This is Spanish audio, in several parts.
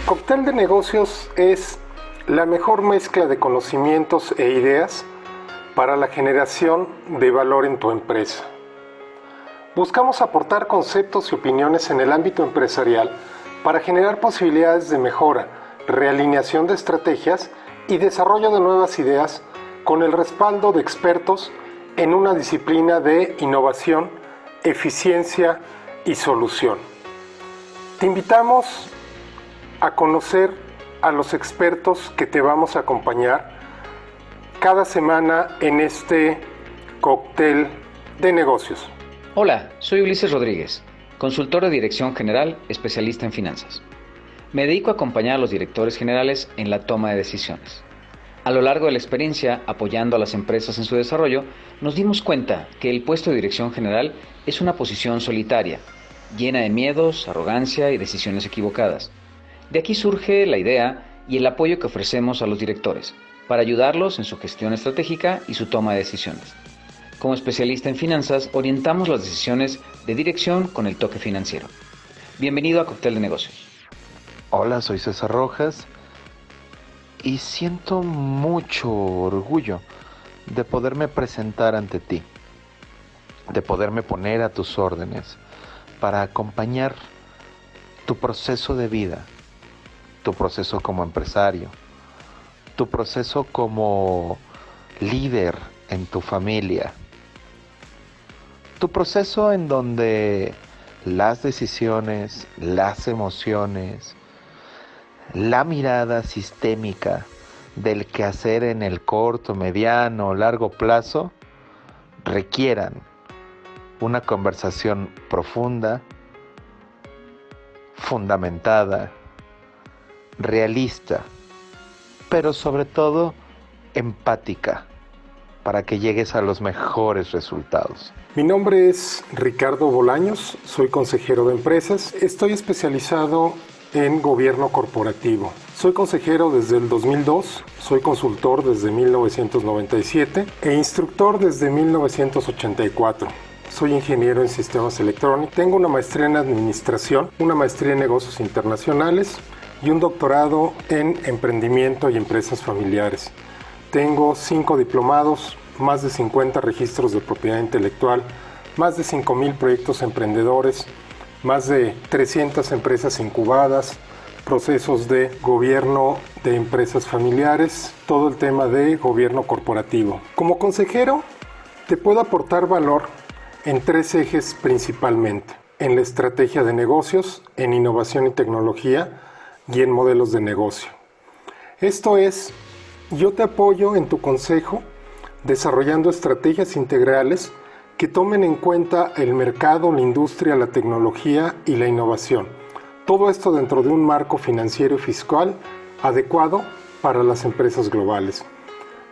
Cóctel de Negocios es la mejor mezcla de conocimientos e ideas para la generación de valor en tu empresa. Buscamos aportar conceptos y opiniones en el ámbito empresarial para generar posibilidades de mejora, realineación de estrategias y desarrollo de nuevas ideas con el respaldo de expertos en una disciplina de innovación, eficiencia y solución. Te invitamos a conocer a los expertos que te vamos a acompañar cada semana en este Cóctel de Negocios. Hola, soy Ulises Rodríguez, consultor de Dirección General, especialista en finanzas. Me dedico a acompañar a los directores generales en la toma de decisiones. A lo largo de la experiencia, apoyando a las empresas en su desarrollo, nos dimos cuenta que el puesto de dirección general es una posición solitaria, llena de miedos, arrogancia y decisiones equivocadas. De aquí surge la idea y el apoyo que ofrecemos a los directores para ayudarlos en su gestión estratégica y su toma de decisiones. Como especialista en finanzas, orientamos las decisiones de dirección con el toque financiero. Bienvenido a Cóctel de Negocios. Hola, soy César Rojas y siento mucho orgullo de poderme presentar ante ti, de poderme poner a tus órdenes para acompañar tu proceso de vida, tu proceso como empresario, tu proceso como líder en tu familia, tu proceso en donde las decisiones, las emociones, la mirada sistémica del quehacer en el corto, mediano o largo plazo requieran una conversación profunda, fundamentada, realista, pero sobre todo empática, para que llegues a los mejores resultados. Mi nombre es Ricardo Bolaños, soy consejero de empresas. Estoy especializado en gobierno corporativo. Soy consejero desde el 2002, soy consultor desde 1997 e instructor desde 1984. Soy ingeniero en sistemas electrónicos, tengo una maestría en administración, una maestría en negocios internacionales y un doctorado en emprendimiento y empresas familiares. Tengo 5 diplomados, más de 50 registros de propiedad intelectual, más de 5,000 proyectos emprendedores, más de 300 empresas incubadas, procesos de gobierno de empresas familiares, todo el tema de gobierno corporativo. Como consejero, te puedo aportar valor en 3 ejes principalmente: en la estrategia de negocios, en innovación y tecnología y en modelos de negocio. Esto es, yo te apoyo en tu consejo desarrollando estrategias integrales que tomen en cuenta el mercado, la industria, la tecnología y la innovación. Todo esto dentro de un marco financiero y fiscal adecuado para las empresas globales.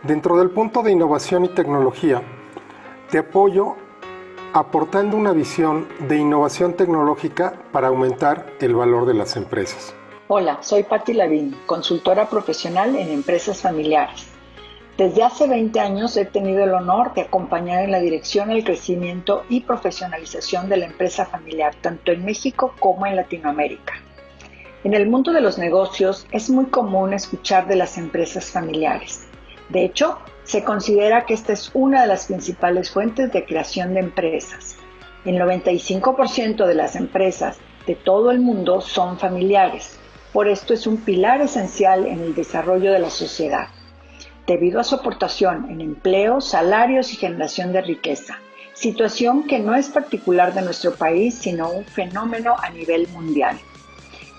Dentro del punto de innovación y tecnología, te apoyo aportando una visión de innovación tecnológica para aumentar el valor de las empresas. Hola, soy Patti Lavín, consultora profesional en empresas familiares. Desde hace 20 años he tenido el honor de acompañar en la dirección, el crecimiento y profesionalización de la empresa familiar, tanto en México como en Latinoamérica. En el mundo de los negocios es muy común escuchar de las empresas familiares. De hecho, se considera que esta es una de las principales fuentes de creación de empresas. El 95% de las empresas de todo el mundo son familiares. Por esto es un pilar esencial en el desarrollo de la sociedad, debido a su aportación en empleo, salarios y generación de riqueza, situación que no es particular de nuestro país, sino un fenómeno a nivel mundial.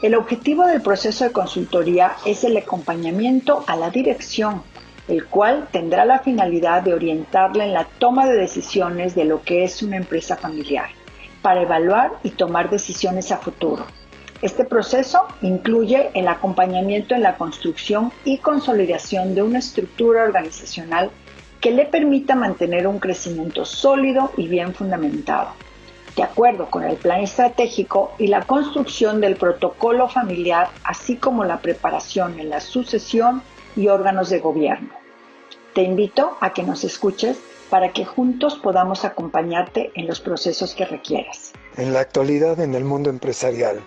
El objetivo del proceso de consultoría es el acompañamiento a la dirección, el cual tendrá la finalidad de orientarla en la toma de decisiones de lo que es una empresa familiar, para evaluar y tomar decisiones a futuro. Este proceso incluye el acompañamiento en la construcción y consolidación de una estructura organizacional que le permita mantener un crecimiento sólido y bien fundamentado, de acuerdo con el plan estratégico y la construcción del protocolo familiar, así como la preparación en la sucesión y órganos de gobierno. Te invito a que nos escuches para que juntos podamos acompañarte en los procesos que requieras. En la actualidad, en el mundo empresarial,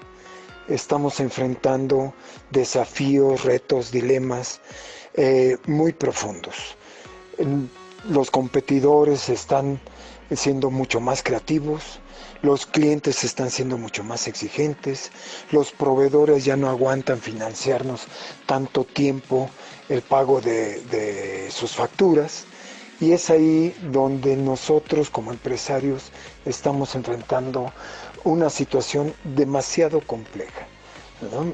estamos enfrentando desafíos, retos, dilemas muy profundos. Los competidores están siendo mucho más creativos, los clientes están siendo mucho más exigentes, los proveedores ya no aguantan financiarnos tanto tiempo el pago de sus facturas, y es ahí donde nosotros como empresarios estamos enfrentando una situación demasiado compleja, ¿no?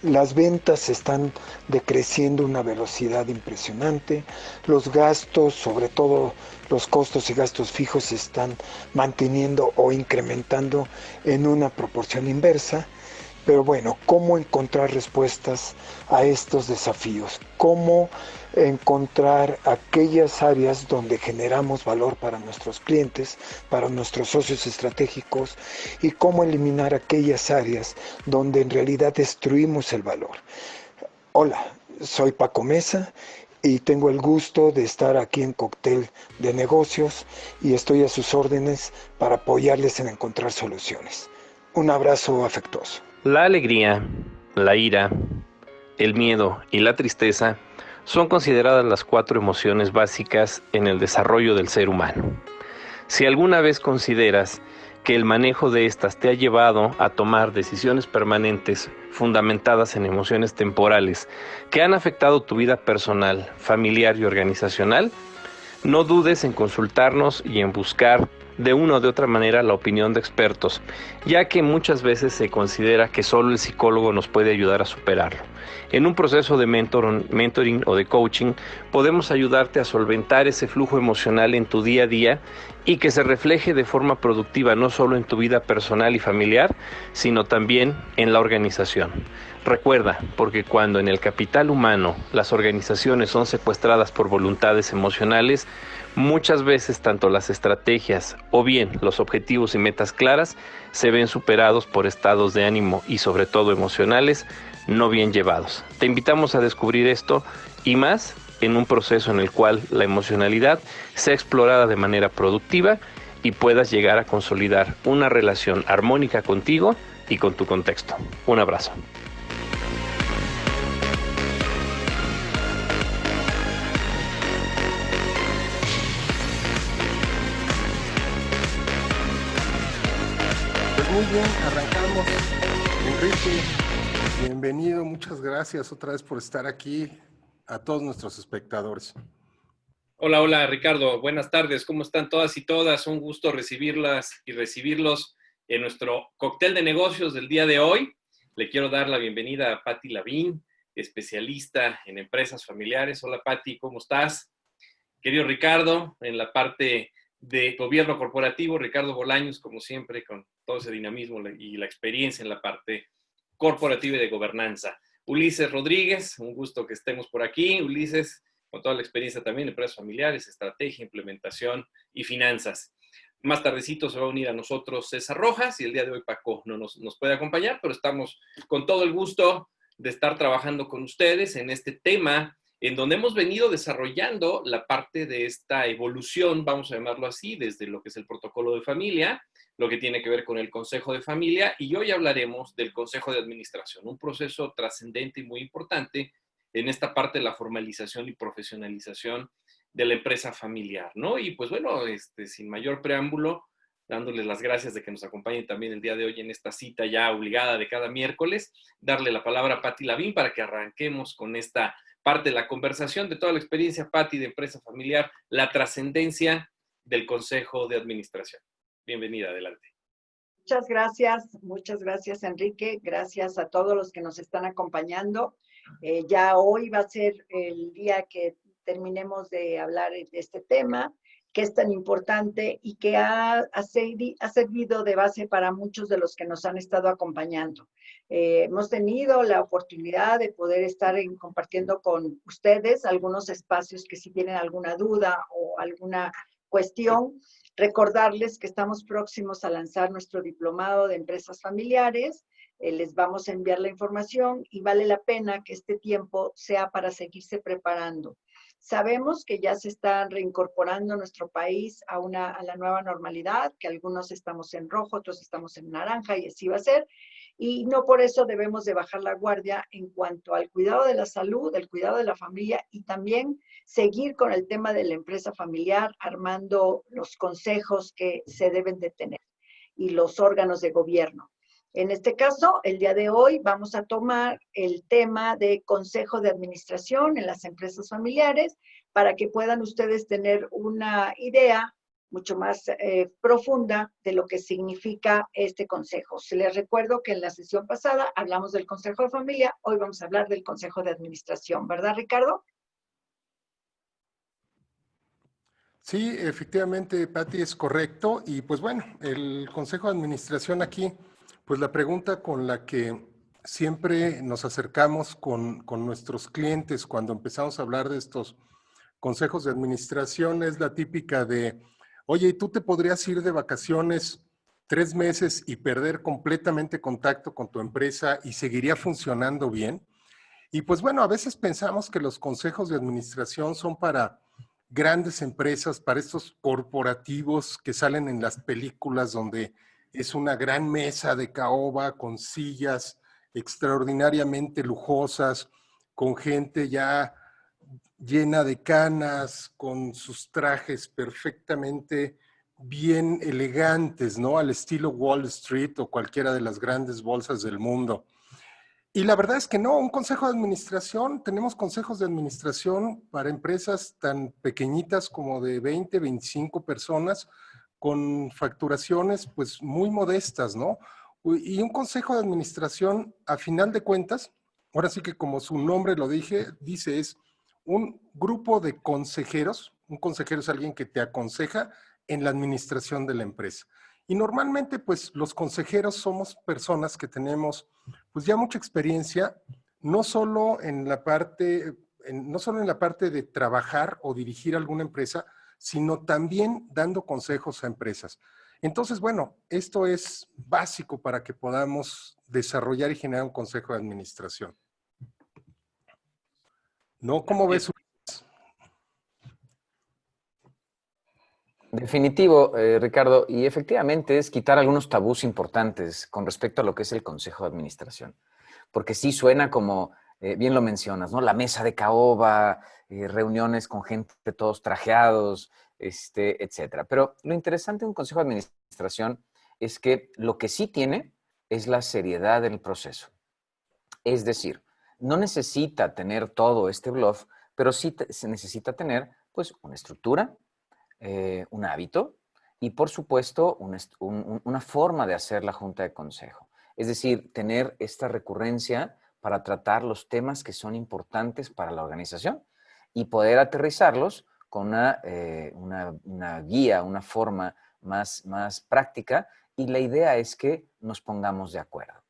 Las ventas están decreciendo a una velocidad impresionante, los gastos, sobre todo los costos y gastos fijos, se están manteniendo o incrementando en una proporción inversa. Pero bueno, ¿cómo encontrar respuestas a estos desafíos? ¿Cómo encontrar aquellas áreas donde generamos valor para nuestros clientes, para nuestros socios estratégicos, y cómo eliminar aquellas áreas donde en realidad destruimos el valor? Hola, soy Paco Mesa y tengo el gusto de estar aquí en Cóctel de Negocios y estoy a sus órdenes para apoyarles en encontrar soluciones. Un abrazo afectuoso. La alegría, la ira, el miedo y la tristeza son consideradas las 4 emociones básicas en el desarrollo del ser humano. Si alguna vez consideras que el manejo de estas te ha llevado a tomar decisiones permanentes fundamentadas en emociones temporales que han afectado tu vida personal, familiar y organizacional, no dudes en consultarnos y en buscar de una o de otra manera la opinión de expertos, ya que muchas veces se considera que solo el psicólogo nos puede ayudar a superarlo. En un proceso de mentoring o de coaching, podemos ayudarte a solventar ese flujo emocional en tu día a día y que se refleje de forma productiva no solo en tu vida personal y familiar, sino también en la organización. Recuerda, porque cuando en el capital humano las organizaciones son secuestradas por voluntades emocionales, muchas veces tanto las estrategias o bien los objetivos y metas claras se ven superados por estados de ánimo y sobre todo emocionales no bien llevados. Te invitamos a descubrir esto y más en un proceso en el cual la emocionalidad sea explorada de manera productiva y puedas llegar a consolidar una relación armónica contigo y con tu contexto. Un abrazo. Pues muy bien, arrancamos. Enrique, bienvenido, muchas gracias otra vez por estar aquí, a todos nuestros espectadores. Hola Ricardo, buenas tardes, ¿cómo están todas y todas? Un gusto recibirlas y recibirlos en nuestro cóctel de negocios del día de hoy. Le quiero dar la bienvenida a Patti Lavín, especialista en empresas familiares. Hola Patti, ¿cómo estás? Querido Ricardo, en la parte de gobierno corporativo, Ricardo Bolaños, como siempre, con todo ese dinamismo y la experiencia en la parte corporativa y de gobernanza. Ulises Rodríguez, un gusto que estemos por aquí. Ulises, con toda la experiencia también en empresas familiares, estrategia, implementación y finanzas. Más tardecito se va a unir a nosotros César Rojas y el día de hoy Paco no nos puede acompañar, pero estamos con todo el gusto de estar trabajando con ustedes en este tema en donde hemos venido desarrollando la parte de esta evolución, vamos a llamarlo así, desde lo que es el protocolo de familia, lo que tiene que ver con el Consejo de Familia, y hoy hablaremos del Consejo de Administración, un proceso trascendente y muy importante en esta parte de la formalización y profesionalización de la empresa familiar, ¿no? Y pues bueno, sin mayor preámbulo, dándoles las gracias de que nos acompañen también el día de hoy en esta cita ya obligada de cada miércoles, darle la palabra a Patti Lavín para que arranquemos con esta parte de la conversación de toda la experiencia, Patti, de empresa familiar, la trascendencia del Consejo de Administración. Bienvenida, adelante. Muchas gracias, Enrique. Gracias a todos los que nos están acompañando. Ya hoy va a ser el día que terminemos de hablar de este tema, que es tan importante y que ha servido de base para muchos de los que nos han estado acompañando. Hemos tenido la oportunidad de poder estar compartiendo con ustedes algunos espacios que si tienen alguna duda o alguna cuestión, recordarles que estamos próximos a lanzar nuestro diplomado de empresas familiares. Les vamos a enviar la información y vale la pena que este tiempo sea para seguirse preparando. Sabemos que ya se está reincorporando nuestro país a la nueva normalidad, que algunos estamos en rojo, otros estamos en naranja y así va a ser. y no por eso debemos de bajar la guardia en cuanto al cuidado de la salud, el cuidado de la familia y también seguir con el tema de la empresa familiar, armando los consejos que se deben de tener y los órganos de gobierno. En este caso, el día de hoy vamos a tomar el tema de consejo de administración en las empresas familiares para que puedan ustedes tener una idea mucho más profunda de lo que significa este consejo. Se les recuerdo que en la sesión pasada hablamos del consejo de familia, hoy vamos a hablar del consejo de administración, ¿verdad, Ricardo? Sí, efectivamente, Patti, es correcto. Y pues bueno, el Consejo de Administración aquí, pues la pregunta con la que siempre nos acercamos con nuestros clientes cuando empezamos a hablar de estos consejos de administración es la típica de, oye, ¿y tú te podrías ir de vacaciones 3 meses y perder completamente contacto con tu empresa y seguiría funcionando bien? Y pues bueno, a veces pensamos que los consejos de administración son para grandes empresas, para estos corporativos que salen en las películas donde es una gran mesa de caoba con sillas extraordinariamente lujosas, con gente ya llena de canas, con sus trajes perfectamente bien elegantes, ¿no? Al estilo Wall Street o cualquiera de las grandes bolsas del mundo. Y la verdad es que no, un consejo de administración, tenemos consejos de administración para empresas tan pequeñitas como de 20, 25 personas con facturaciones pues muy modestas, ¿no? Y un consejo de administración, a final de cuentas, ahora sí que como su nombre lo dice, es un grupo de consejeros. Un consejero es alguien que te aconseja en la administración de la empresa. Y normalmente pues los consejeros somos personas que tenemos pues ya mucha experiencia, no solo en la parte, no solo en la parte de trabajar o dirigir alguna empresa, sino también dando consejos a empresas. Entonces, bueno, esto es básico para que podamos desarrollar y generar un consejo de administración. ¿No? ¿Cómo ves? Definitivo, Ricardo, y efectivamente es quitar algunos tabús importantes con respecto a lo que es el Consejo de Administración, porque sí suena como, bien lo mencionas, ¿no? La mesa de caoba, reuniones con gente todos trajeados, etcétera. Pero lo interesante de un Consejo de Administración es que lo que sí tiene es la seriedad del proceso. Es decir, no necesita tener todo este bluff, pero sí se necesita tener, pues, una estructura, un hábito y, por supuesto, una forma de hacer la junta de consejo. Es decir, tener esta recurrencia para tratar los temas que son importantes para la organización y poder aterrizarlos con una guía, una forma más práctica. Y la idea es que nos pongamos de acuerdo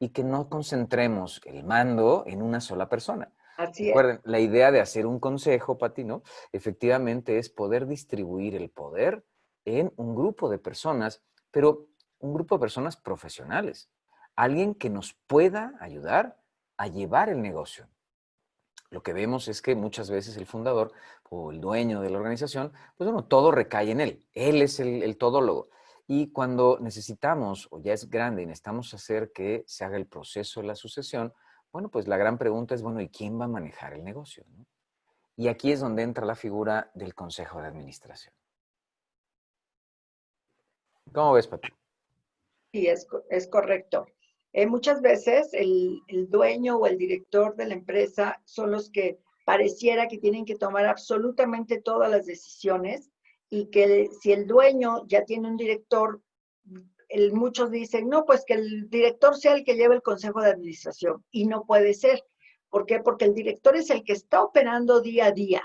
y que no concentremos el mando en una sola persona. Así es. Recuerden, la idea de hacer un consejo, Pati, ¿no? Efectivamente es poder distribuir el poder en un grupo de personas, pero un grupo de personas profesionales. Alguien que nos pueda ayudar a llevar el negocio. Lo que vemos es que muchas veces el fundador o el dueño de la organización, pues bueno, todo recae en él. Él es el todólogo. Y cuando necesitamos, o ya es grande y necesitamos hacer que se haga el proceso de la sucesión, bueno, pues la gran pregunta es, bueno, ¿y quién va a manejar el negocio? ¿No? Y aquí es donde entra la figura del consejo de administración. ¿Cómo ves, Pati? Sí, es correcto. Muchas veces el dueño o el director de la empresa son los que pareciera que tienen que tomar absolutamente todas las decisiones y que si el dueño ya tiene un director, muchos dicen, no, pues que el director sea el que lleve el consejo de administración. Y no puede ser. ¿Por qué? Porque el director es el que está operando día a día.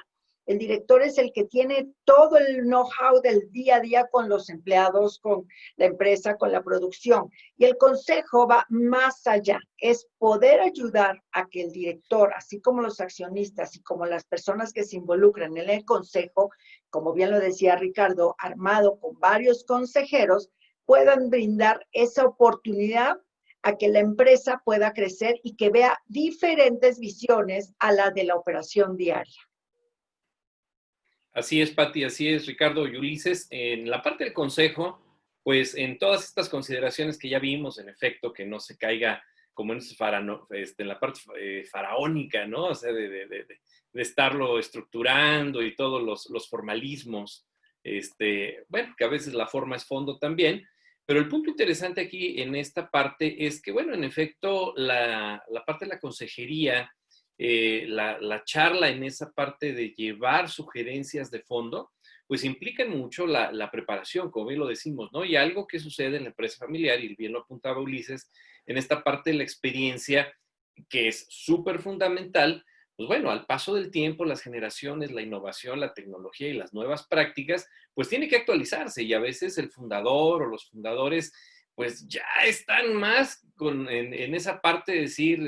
El director es el que tiene todo el know-how del día a día con los empleados, con la empresa, con la producción. Y el consejo va más allá, es poder ayudar a que el director, así como los accionistas y como las personas que se involucran en el consejo, como bien lo decía Ricardo, armado con varios consejeros, puedan brindar esa oportunidad a que la empresa pueda crecer y que vea diferentes visiones a la de la operación diaria. Así es, Pati, así es, Ricardo y Ulises. En la parte del consejo, pues en todas estas consideraciones que ya vimos, en efecto, que no se caiga como en la parte faraónica, ¿no? O sea, de estarlo estructurando y todos los formalismos, bueno, que a veces la forma es fondo también, pero el punto interesante aquí en esta parte es que, bueno, en efecto, la parte de la consejería, la charla en esa parte de llevar sugerencias de fondo, pues implican mucho la preparación, como bien lo decimos, ¿no? Y algo que sucede en la empresa familiar, y bien lo apuntaba Ulises, en esta parte de la experiencia, que es súper fundamental, pues bueno, al paso del tiempo, las generaciones, la innovación, la tecnología y las nuevas prácticas, pues tiene que actualizarse y a veces el fundador o los fundadores pues ya están más en esa parte de decir,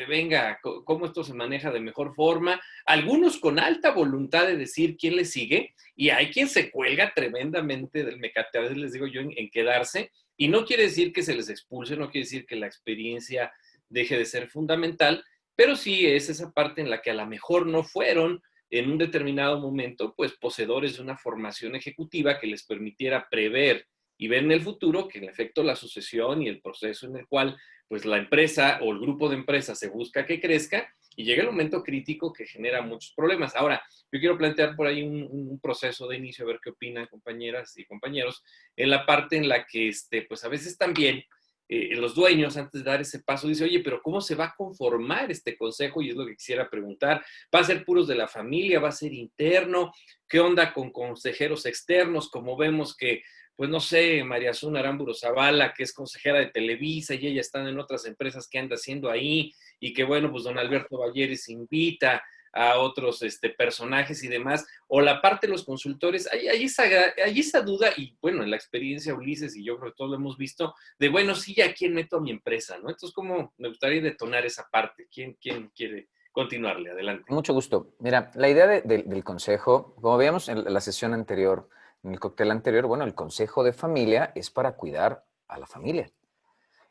venga, cómo esto se maneja de mejor forma, algunos con alta voluntad de decir quién le sigue, y hay quien se cuelga tremendamente del mecate, a veces les digo yo, en quedarse, y no quiere decir que se les expulse, no quiere decir que la experiencia deje de ser fundamental, pero sí es esa parte en la que a lo mejor no fueron en un determinado momento, pues poseedores de una formación ejecutiva que les permitiera prever y ver en el futuro que en efecto la sucesión y el proceso en el cual pues la empresa o el grupo de empresas se busca que crezca y llega el momento crítico que genera muchos problemas. Ahora, yo quiero plantear por ahí un proceso de inicio, a ver qué opinan compañeras y compañeros, en la parte en la que pues a veces también los dueños, antes de dar ese paso, dicen, oye, pero ¿cómo se va a conformar este consejo? Y es lo que quisiera preguntar. ¿Va a ser puros de la familia? ¿Va a ser interno? ¿Qué onda con consejeros externos? Como vemos que, pues no sé, María Azul Aramburu Zavala, que es consejera de Televisa, y ella está en otras empresas que anda haciendo ahí, y que bueno, pues don Alberto Valleres invita a otros personajes y demás, o la parte de los consultores, hay esa duda, y bueno, en la experiencia Ulises, y yo creo que todos lo hemos visto, de bueno, sí, ¿a quién meto a mi empresa? ¿No? Entonces, ¿cómo me gustaría detonar esa parte? ¿Quién quiere continuarle? Adelante. Mucho gusto. Mira, la idea del consejo, como veíamos en la sesión anterior, en el cóctel anterior, bueno, el consejo de familia es para cuidar a la familia.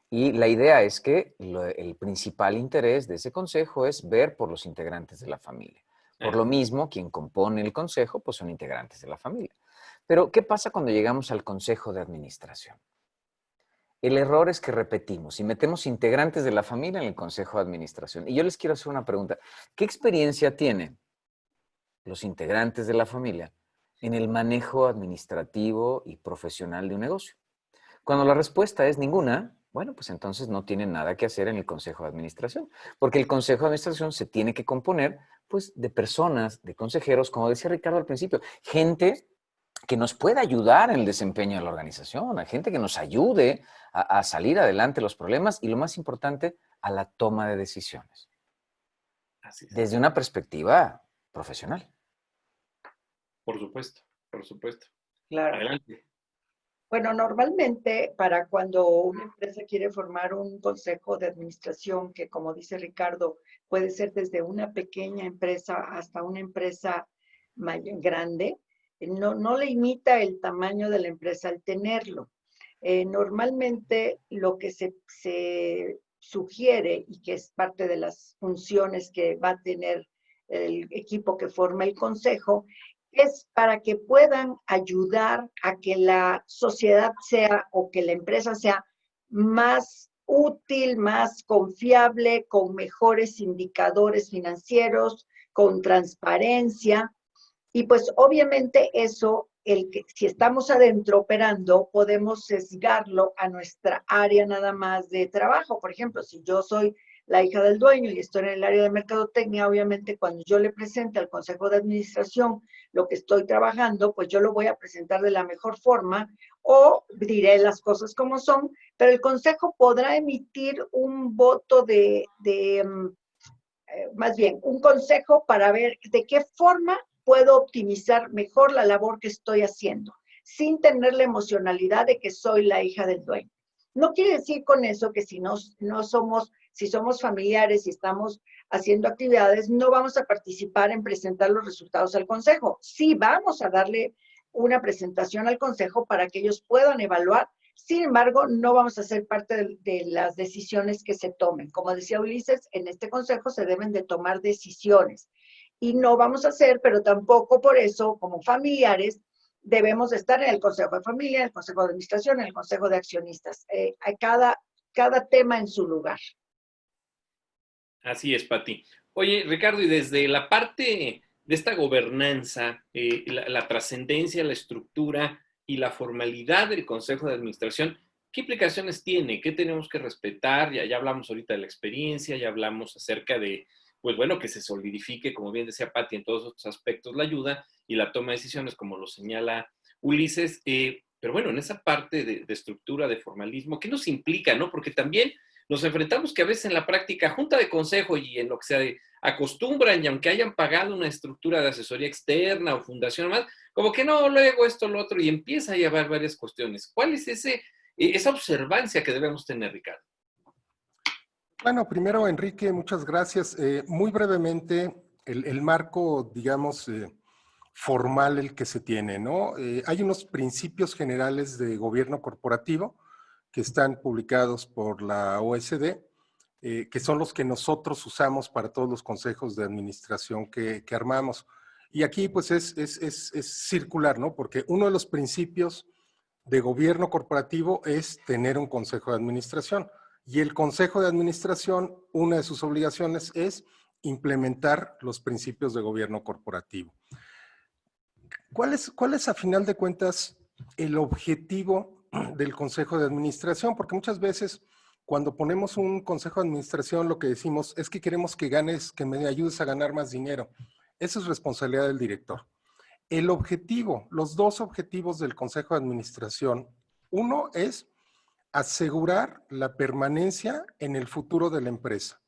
Y la idea es que el principal interés de ese consejo es ver por los integrantes de la familia. Por lo mismo, quien compone el consejo, pues son integrantes de la familia. Pero, ¿qué pasa cuando llegamos al consejo de administración? El error es que repetimos y metemos integrantes de la familia en el consejo de administración. Y yo les quiero hacer una pregunta. ¿Qué experiencia tienen los integrantes de la familia en el manejo administrativo y profesional de un negocio? Cuando la respuesta es ninguna, bueno, pues entonces no tienen nada que hacer en el consejo de administración, porque el consejo de administración se tiene que componer, pues, de personas, de consejeros, como decía Ricardo al principio, gente que nos pueda ayudar en el desempeño de la organización, a gente que nos ayude a salir adelante los problemas y, lo más importante, a la toma de decisiones. Así es. Desde una perspectiva profesional. Por supuesto, por supuesto. Claro. Adelante. Bueno, normalmente para cuando una empresa quiere formar un consejo de administración, que como dice Ricardo, puede ser desde una pequeña empresa hasta una empresa grande, no limita el tamaño de la empresa al tenerlo. Normalmente lo que se sugiere y que es parte de las funciones que va a tener el equipo que forma el consejo es para que puedan ayudar a que la sociedad sea o que la empresa sea más útil, más confiable, con mejores indicadores financieros, con transparencia. Y pues obviamente eso, si estamos adentro operando, podemos sesgarlo a nuestra área nada más de trabajo. Por ejemplo, si yo soy la hija del dueño y estoy en el área de mercadotecnia, obviamente cuando yo le presente al consejo de administración lo que estoy trabajando, pues yo lo voy a presentar de la mejor forma o diré las cosas como son, pero el consejo podrá emitir un voto más bien, un consejo para ver de qué forma puedo optimizar mejor la labor que estoy haciendo, sin tener la emocionalidad de que soy la hija del dueño. No quiere decir con eso que si somos familiares y estamos haciendo actividades, no vamos a participar en presentar los resultados al consejo. Sí vamos a darle una presentación al consejo para que ellos puedan evaluar. Sin embargo, no vamos a ser parte de las decisiones que se tomen. Como decía Ulises, en este consejo se deben de tomar decisiones. Y no vamos a hacer, pero tampoco por eso, como familiares, debemos estar en el Consejo de Familia, en el Consejo de Administración, en el Consejo de Accionistas. Hay cada tema en su lugar. Así es, Pati. Oye, Ricardo, y desde la parte de esta gobernanza, la trascendencia, la estructura y la formalidad del Consejo de Administración, ¿qué implicaciones tiene? ¿Qué tenemos que respetar? Ya hablamos ahorita de la experiencia, ya hablamos acerca de, pues bueno, que se solidifique, como bien decía Pati, en todos estos aspectos la ayuda y la toma de decisiones, como lo señala Ulises. Pero bueno, en esa parte de estructura, de formalismo, ¿qué nos implica, no? Porque también nos enfrentamos que a veces en la práctica, junta de consejo y en lo que se acostumbran, y aunque hayan pagado una estructura de asesoría externa o fundación más, como que no, luego esto, lo otro, y empieza a llevar varias cuestiones. ¿Cuál es esa observancia que debemos tener, Ricardo? Bueno, primero, Enrique, muchas gracias. Muy brevemente, el marco, digamos, formal el que se tiene, ¿no? Hay unos principios generales de gobierno corporativo que están publicados por la OSD, que son los que nosotros usamos para todos los consejos de administración que armamos. Y aquí, pues, es circular, ¿no? Porque uno de los principios de gobierno corporativo es tener un consejo de administración. Y el consejo de administración, una de sus obligaciones es implementar los principios de gobierno corporativo. ¿Cuál es a final de cuentas el objetivo del consejo de administración? Porque muchas veces cuando ponemos un consejo de administración lo que decimos es que queremos que ganes, que me ayudes a ganar más dinero. Esa es responsabilidad del director. El objetivo, los dos objetivos del consejo de administración, uno es asegurar la permanencia en el futuro de la empresa.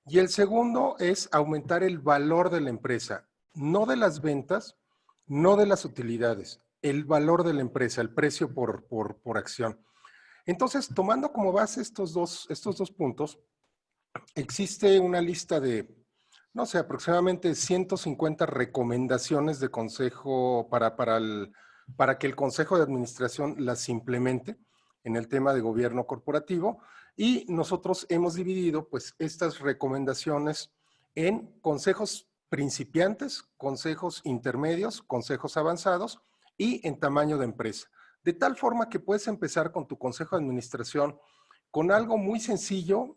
Y el segundo es aumentar el valor de la empresa, no de las ventas, no de las utilidades, el valor de la empresa, el precio por acción. Entonces, tomando como base estos dos puntos, existe una lista de, no sé, aproximadamente 150 recomendaciones de consejo para que el consejo de administración las implemente en el tema de gobierno corporativo, y nosotros hemos dividido pues estas recomendaciones en consejos principiantes, consejos intermedios, consejos avanzados y en tamaño de empresa. De tal forma que puedes empezar con tu consejo de administración con algo muy sencillo,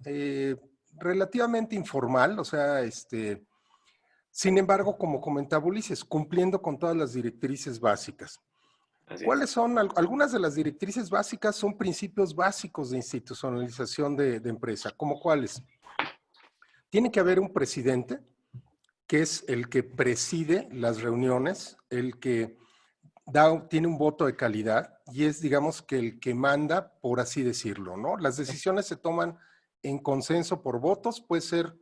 relativamente informal, o sea, sin embargo, como comentaba Ulises, cumpliendo con todas las directrices básicas. ¿Cuáles son? Algunas de las directrices básicas son principios básicos de institucionalización de empresa. ¿Cómo cuáles? Tiene que haber un presidente, que es el que preside las reuniones, el que tiene un voto de calidad y es, digamos, que el que manda, por así decirlo, ¿no? Las decisiones se toman en consenso por votos, puede ser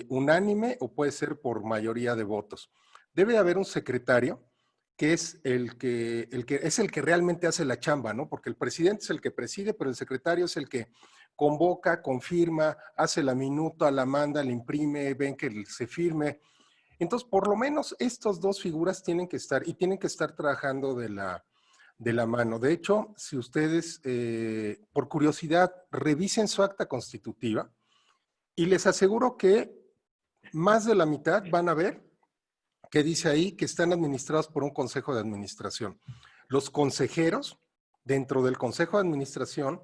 unánime o puede ser por mayoría de votos. Debe haber un secretario que es el que realmente hace la chamba, ¿no? Porque el presidente es el que preside, pero el secretario es el que convoca, confirma, hace la minuta, la manda, la imprime, ven que se firme. Entonces, por lo menos estas dos figuras tienen que estar trabajando de la mano. De hecho, si ustedes, por curiosidad, revisen su acta constitutiva, y les aseguro que más de la mitad van a ver que dice ahí que están administrados por un consejo de administración. Los consejeros dentro del consejo de administración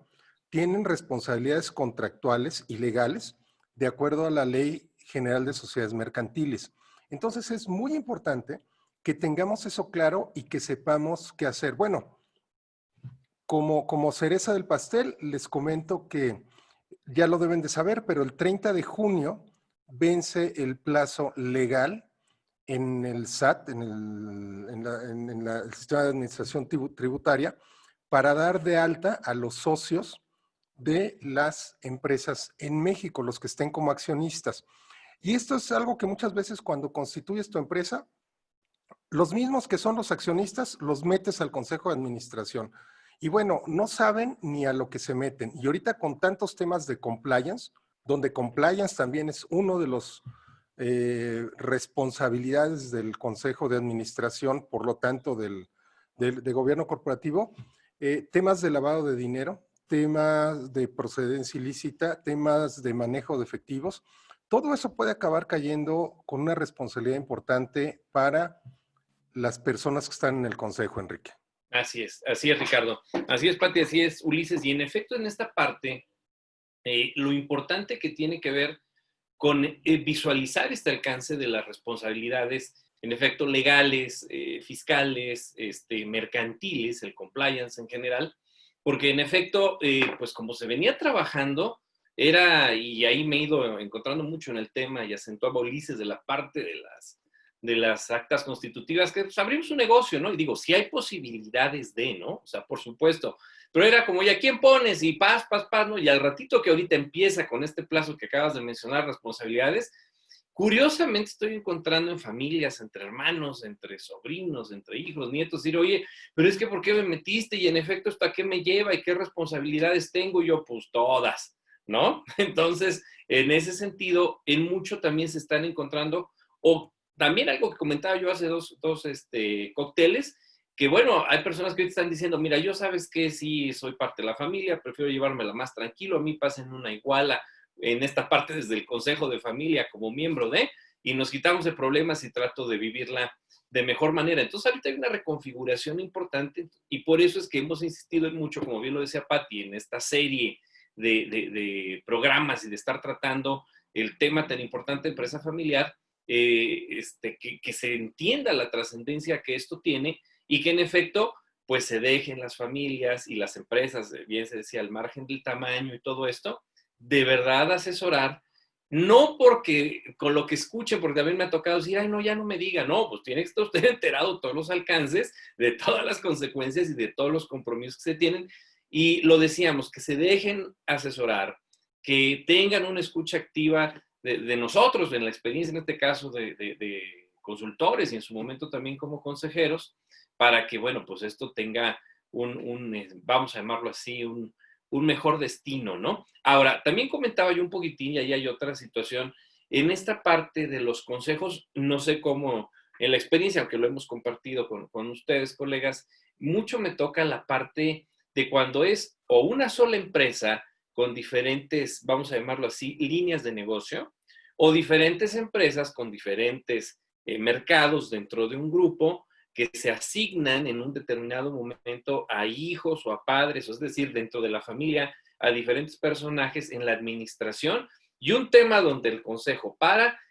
tienen responsabilidades contractuales y legales de acuerdo a la Ley General de Sociedades Mercantiles. Entonces es muy importante que tengamos eso claro y que sepamos qué hacer. Bueno, como cereza del pastel, les comento que ya lo deben de saber, pero el 30 de junio vence el plazo legal en el SAT, en el sistema de administración tributaria, para dar de alta a los socios de las empresas en México, los que estén como accionistas. Y esto es algo que muchas veces cuando constituyes tu empresa, los mismos que son los accionistas los metes al consejo de administración. Y bueno, no saben ni a lo que se meten. Y ahorita con tantos temas de compliance, donde compliance también es uno de los responsabilidades del consejo de administración, por lo tanto de gobierno corporativo, temas de lavado de dinero, temas de procedencia ilícita, temas de manejo de efectivos, todo eso puede acabar cayendo con una responsabilidad importante para las personas que están en el consejo, Enrique. Así es, Ricardo. Así es, Pati, así es, Ulises. Y en efecto, en esta parte, lo importante que tiene que ver con visualizar este alcance de las responsabilidades, en efecto, legales, fiscales, mercantiles, el compliance en general, porque en efecto, pues como se venía trabajando, y ahí me he ido encontrando mucho en el tema y acentuaba Ulises de la parte de las actas constitutivas, que pues, abrimos un negocio, ¿no? Y digo, si hay posibilidades de, ¿no? O sea, por supuesto, pero era como, ¿y a quién pones? Y paz, ¿no? Y al ratito que ahorita empieza con este plazo que acabas de mencionar, responsabilidades, curiosamente estoy encontrando en familias, entre hermanos, entre sobrinos, entre hijos, nietos, decir, oye, pero es que ¿por qué me metiste? Y en efecto, ¿esto a qué me lleva? ¿Y qué responsabilidades tengo? Y yo, pues todas, ¿no? Entonces, en ese sentido, en mucho también se están encontrando, o también algo que comentaba yo hace dos cócteles, que bueno, hay personas que están diciendo, mira, yo sabes que sí soy parte de la familia, prefiero llevármela más tranquilo, a mí pasen una iguala en esta parte desde el consejo de familia como miembro y nos quitamos de problemas y trato de vivirla de mejor manera. Entonces ahorita hay una reconfiguración importante y por eso es que hemos insistido en mucho, como bien lo decía Patti, en esta serie de programas y de estar tratando el tema tan importante de empresa familiar, que se entienda la trascendencia que esto tiene y que en efecto pues se dejen las familias y las empresas, bien se decía, al margen del tamaño y todo esto, de verdad asesorar, no porque con lo que escuchen, porque también me ha tocado decir, ay, no, ya no me diga, no, pues tiene que estar usted enterado de todos los alcances, de todas las consecuencias y de todos los compromisos que se tienen. Y lo decíamos, que se dejen asesorar, que tengan una escucha activa de nosotros, en la experiencia en este caso de consultores y en su momento también como consejeros, para que, bueno, pues esto tenga vamos a llamarlo así, un mejor destino, ¿no? Ahora, también comentaba yo un poquitín, y ahí hay otra situación, en esta parte de los consejos, no sé cómo, en la experiencia, aunque lo hemos compartido con ustedes, colegas, mucho me toca la parte de cuando es o una sola empresa con diferentes, vamos a llamarlo así, líneas de negocio, o diferentes empresas con diferentes mercados dentro de un grupo que se asignan en un determinado momento a hijos o a padres, o es decir, dentro de la familia, a diferentes personajes en la administración. Y un tema donde el consejo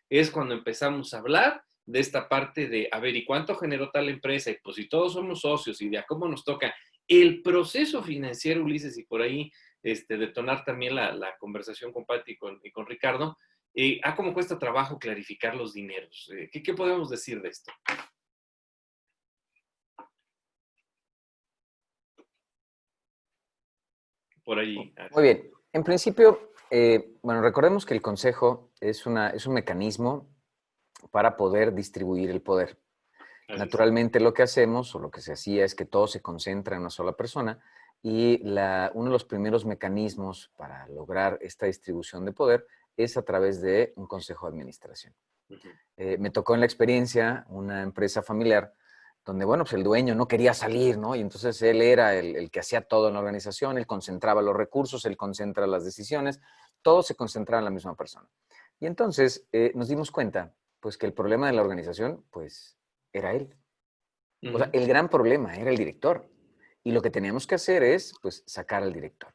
es cuando empezamos a hablar de esta parte de, a ver, ¿y cuánto generó tal empresa? Y pues si todos somos socios y de a cómo nos toca el proceso financiero, Ulises, y por ahí detonar también la conversación con Pati y con Ricardo, cómo cuesta trabajo clarificar los dineros. ¿Qué podemos decir de esto? Por ahí. Muy bien. En principio, bueno, recordemos que el consejo es un mecanismo para poder distribuir el poder. Naturalmente lo que hacemos, o lo que se hacía, es que todo se concentra en una sola persona y uno de los primeros mecanismos para lograr esta distribución de poder es a través de un consejo de administración. Me tocó en la experiencia una empresa familiar donde, bueno, pues el dueño no quería salir, ¿no? Y entonces él era el que hacía todo en la organización, él concentraba los recursos, él concentra las decisiones, todo se concentraba en la misma persona. Y entonces nos dimos cuenta, pues, que el problema de la organización, pues, era él. O sea, el gran problema era el director. Y lo que teníamos que hacer es, pues, sacar al director.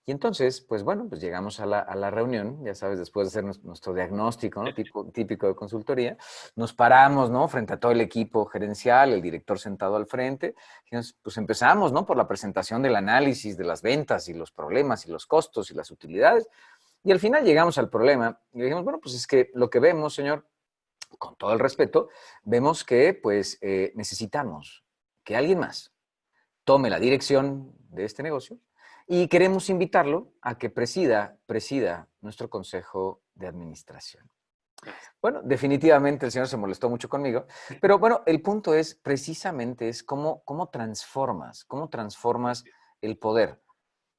Y entonces, pues bueno, pues llegamos a la reunión, ya sabes, después de hacer nuestro diagnóstico, ¿no? Típico de consultoría, nos paramos, ¿no? Frente a todo el equipo gerencial, el director sentado al frente, y pues empezamos, ¿no? Por la presentación del análisis de las ventas y los problemas y los costos y las utilidades, y al final llegamos al problema y dijimos, bueno, pues es que lo que vemos, señor, con todo el respeto, vemos que pues necesitamos que alguien más tome la dirección de este negocio y queremos invitarlo a que presida nuestro consejo de administración. Bueno, definitivamente el señor se molestó mucho conmigo, pero bueno, el punto es precisamente cómo transformas el poder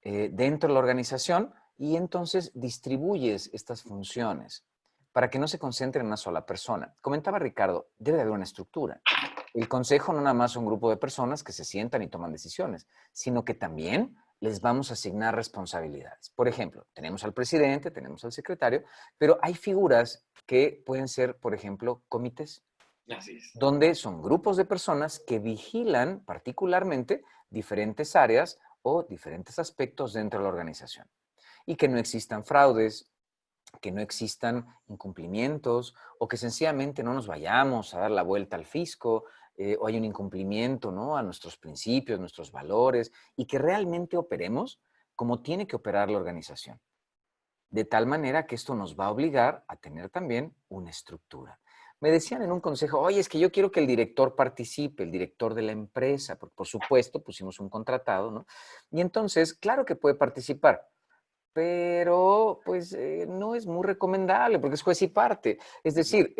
dentro de la organización y entonces distribuyes estas funciones para que no se concentre en una sola persona. Comentaba Ricardo, debe de haber una estructura. El consejo no nada más es un grupo de personas que se sientan y toman decisiones, sino que también les vamos a asignar responsabilidades. Por ejemplo, tenemos al presidente, tenemos al secretario, pero hay figuras que pueden ser, por ejemplo, comités. Así es. donde son grupos de personas que vigilan particularmente diferentes áreas o diferentes aspectos dentro de la organización. Y que no existan fraudes, que no existan incumplimientos o que sencillamente no nos vayamos a dar la vuelta al fisco o hay un incumplimiento, ¿no?, a nuestros principios, nuestros valores y que realmente operemos como tiene que operar la organización. De tal manera que esto nos va a obligar a tener también una estructura. Me decían en un consejo, oye, es que yo quiero que el director participe, el director de la empresa, porque por supuesto pusimos un contratado, ¿no? Y entonces, claro que puede participar, pero pues no es muy recomendable porque es juez y parte. Es decir,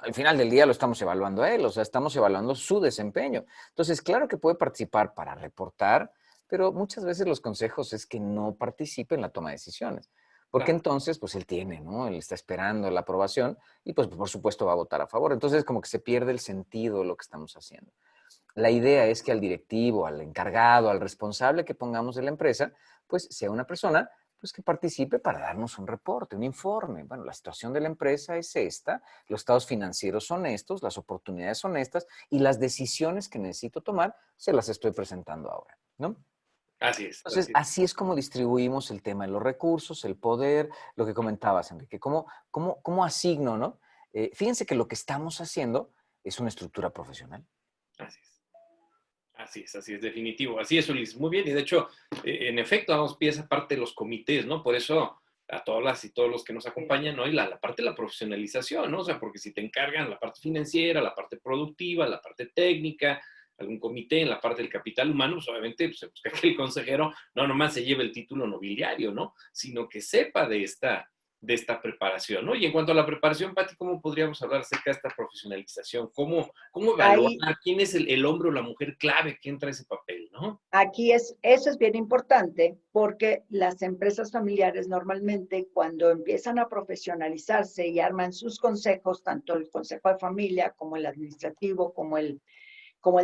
al final del día lo estamos evaluando a él, o sea, estamos evaluando su desempeño. Entonces, claro que puede participar para reportar, pero muchas veces los consejos es que no participe en la toma de decisiones. Porque Claro. entonces, pues él tiene, ¿no? Él está esperando la aprobación y pues por supuesto va a votar a favor. Entonces, como que se pierde el sentido de lo que estamos haciendo. La idea es que al directivo, al encargado, al responsable que pongamos de la empresa, pues sea una persona pues, que participe para darnos un reporte, un informe. Bueno, la situación de la empresa es esta, los estados financieros son estos, las oportunidades son estas y las decisiones que necesito tomar se las estoy presentando ahora, ¿no? Así es, Entonces, así es. así es como distribuimos el tema de los recursos, el poder, lo que comentabas, Enrique, cómo asigno, ¿no? Fíjense que lo que estamos haciendo es una estructura profesional. Así es. Así es, definitivo. Así es, Ulises. Muy bien. Y de hecho, en efecto, damos pie a esa parte de los comités, ¿no? Por eso, a todas las y todos los que nos acompañan, ¿no? Y la parte de la profesionalización, ¿no? O sea, porque si te encargan la parte financiera, la parte productiva, la parte técnica, algún comité en la parte del capital humano, pues obviamente pues, se busca que el consejero no nomás se lleve el título nobiliario, ¿no? Sino que sepa de esta preparación, ¿no? Y en cuanto a la preparación, Pati, ¿cómo podríamos hablar acerca de esta profesionalización? ¿Cómo evaluar Ahí, quién es el hombre o la mujer clave que entra a ese papel, ¿no? eso es bien importante porque las empresas familiares normalmente cuando empiezan a profesionalizarse y arman sus consejos, tanto el consejo de familia como el administrativo, como el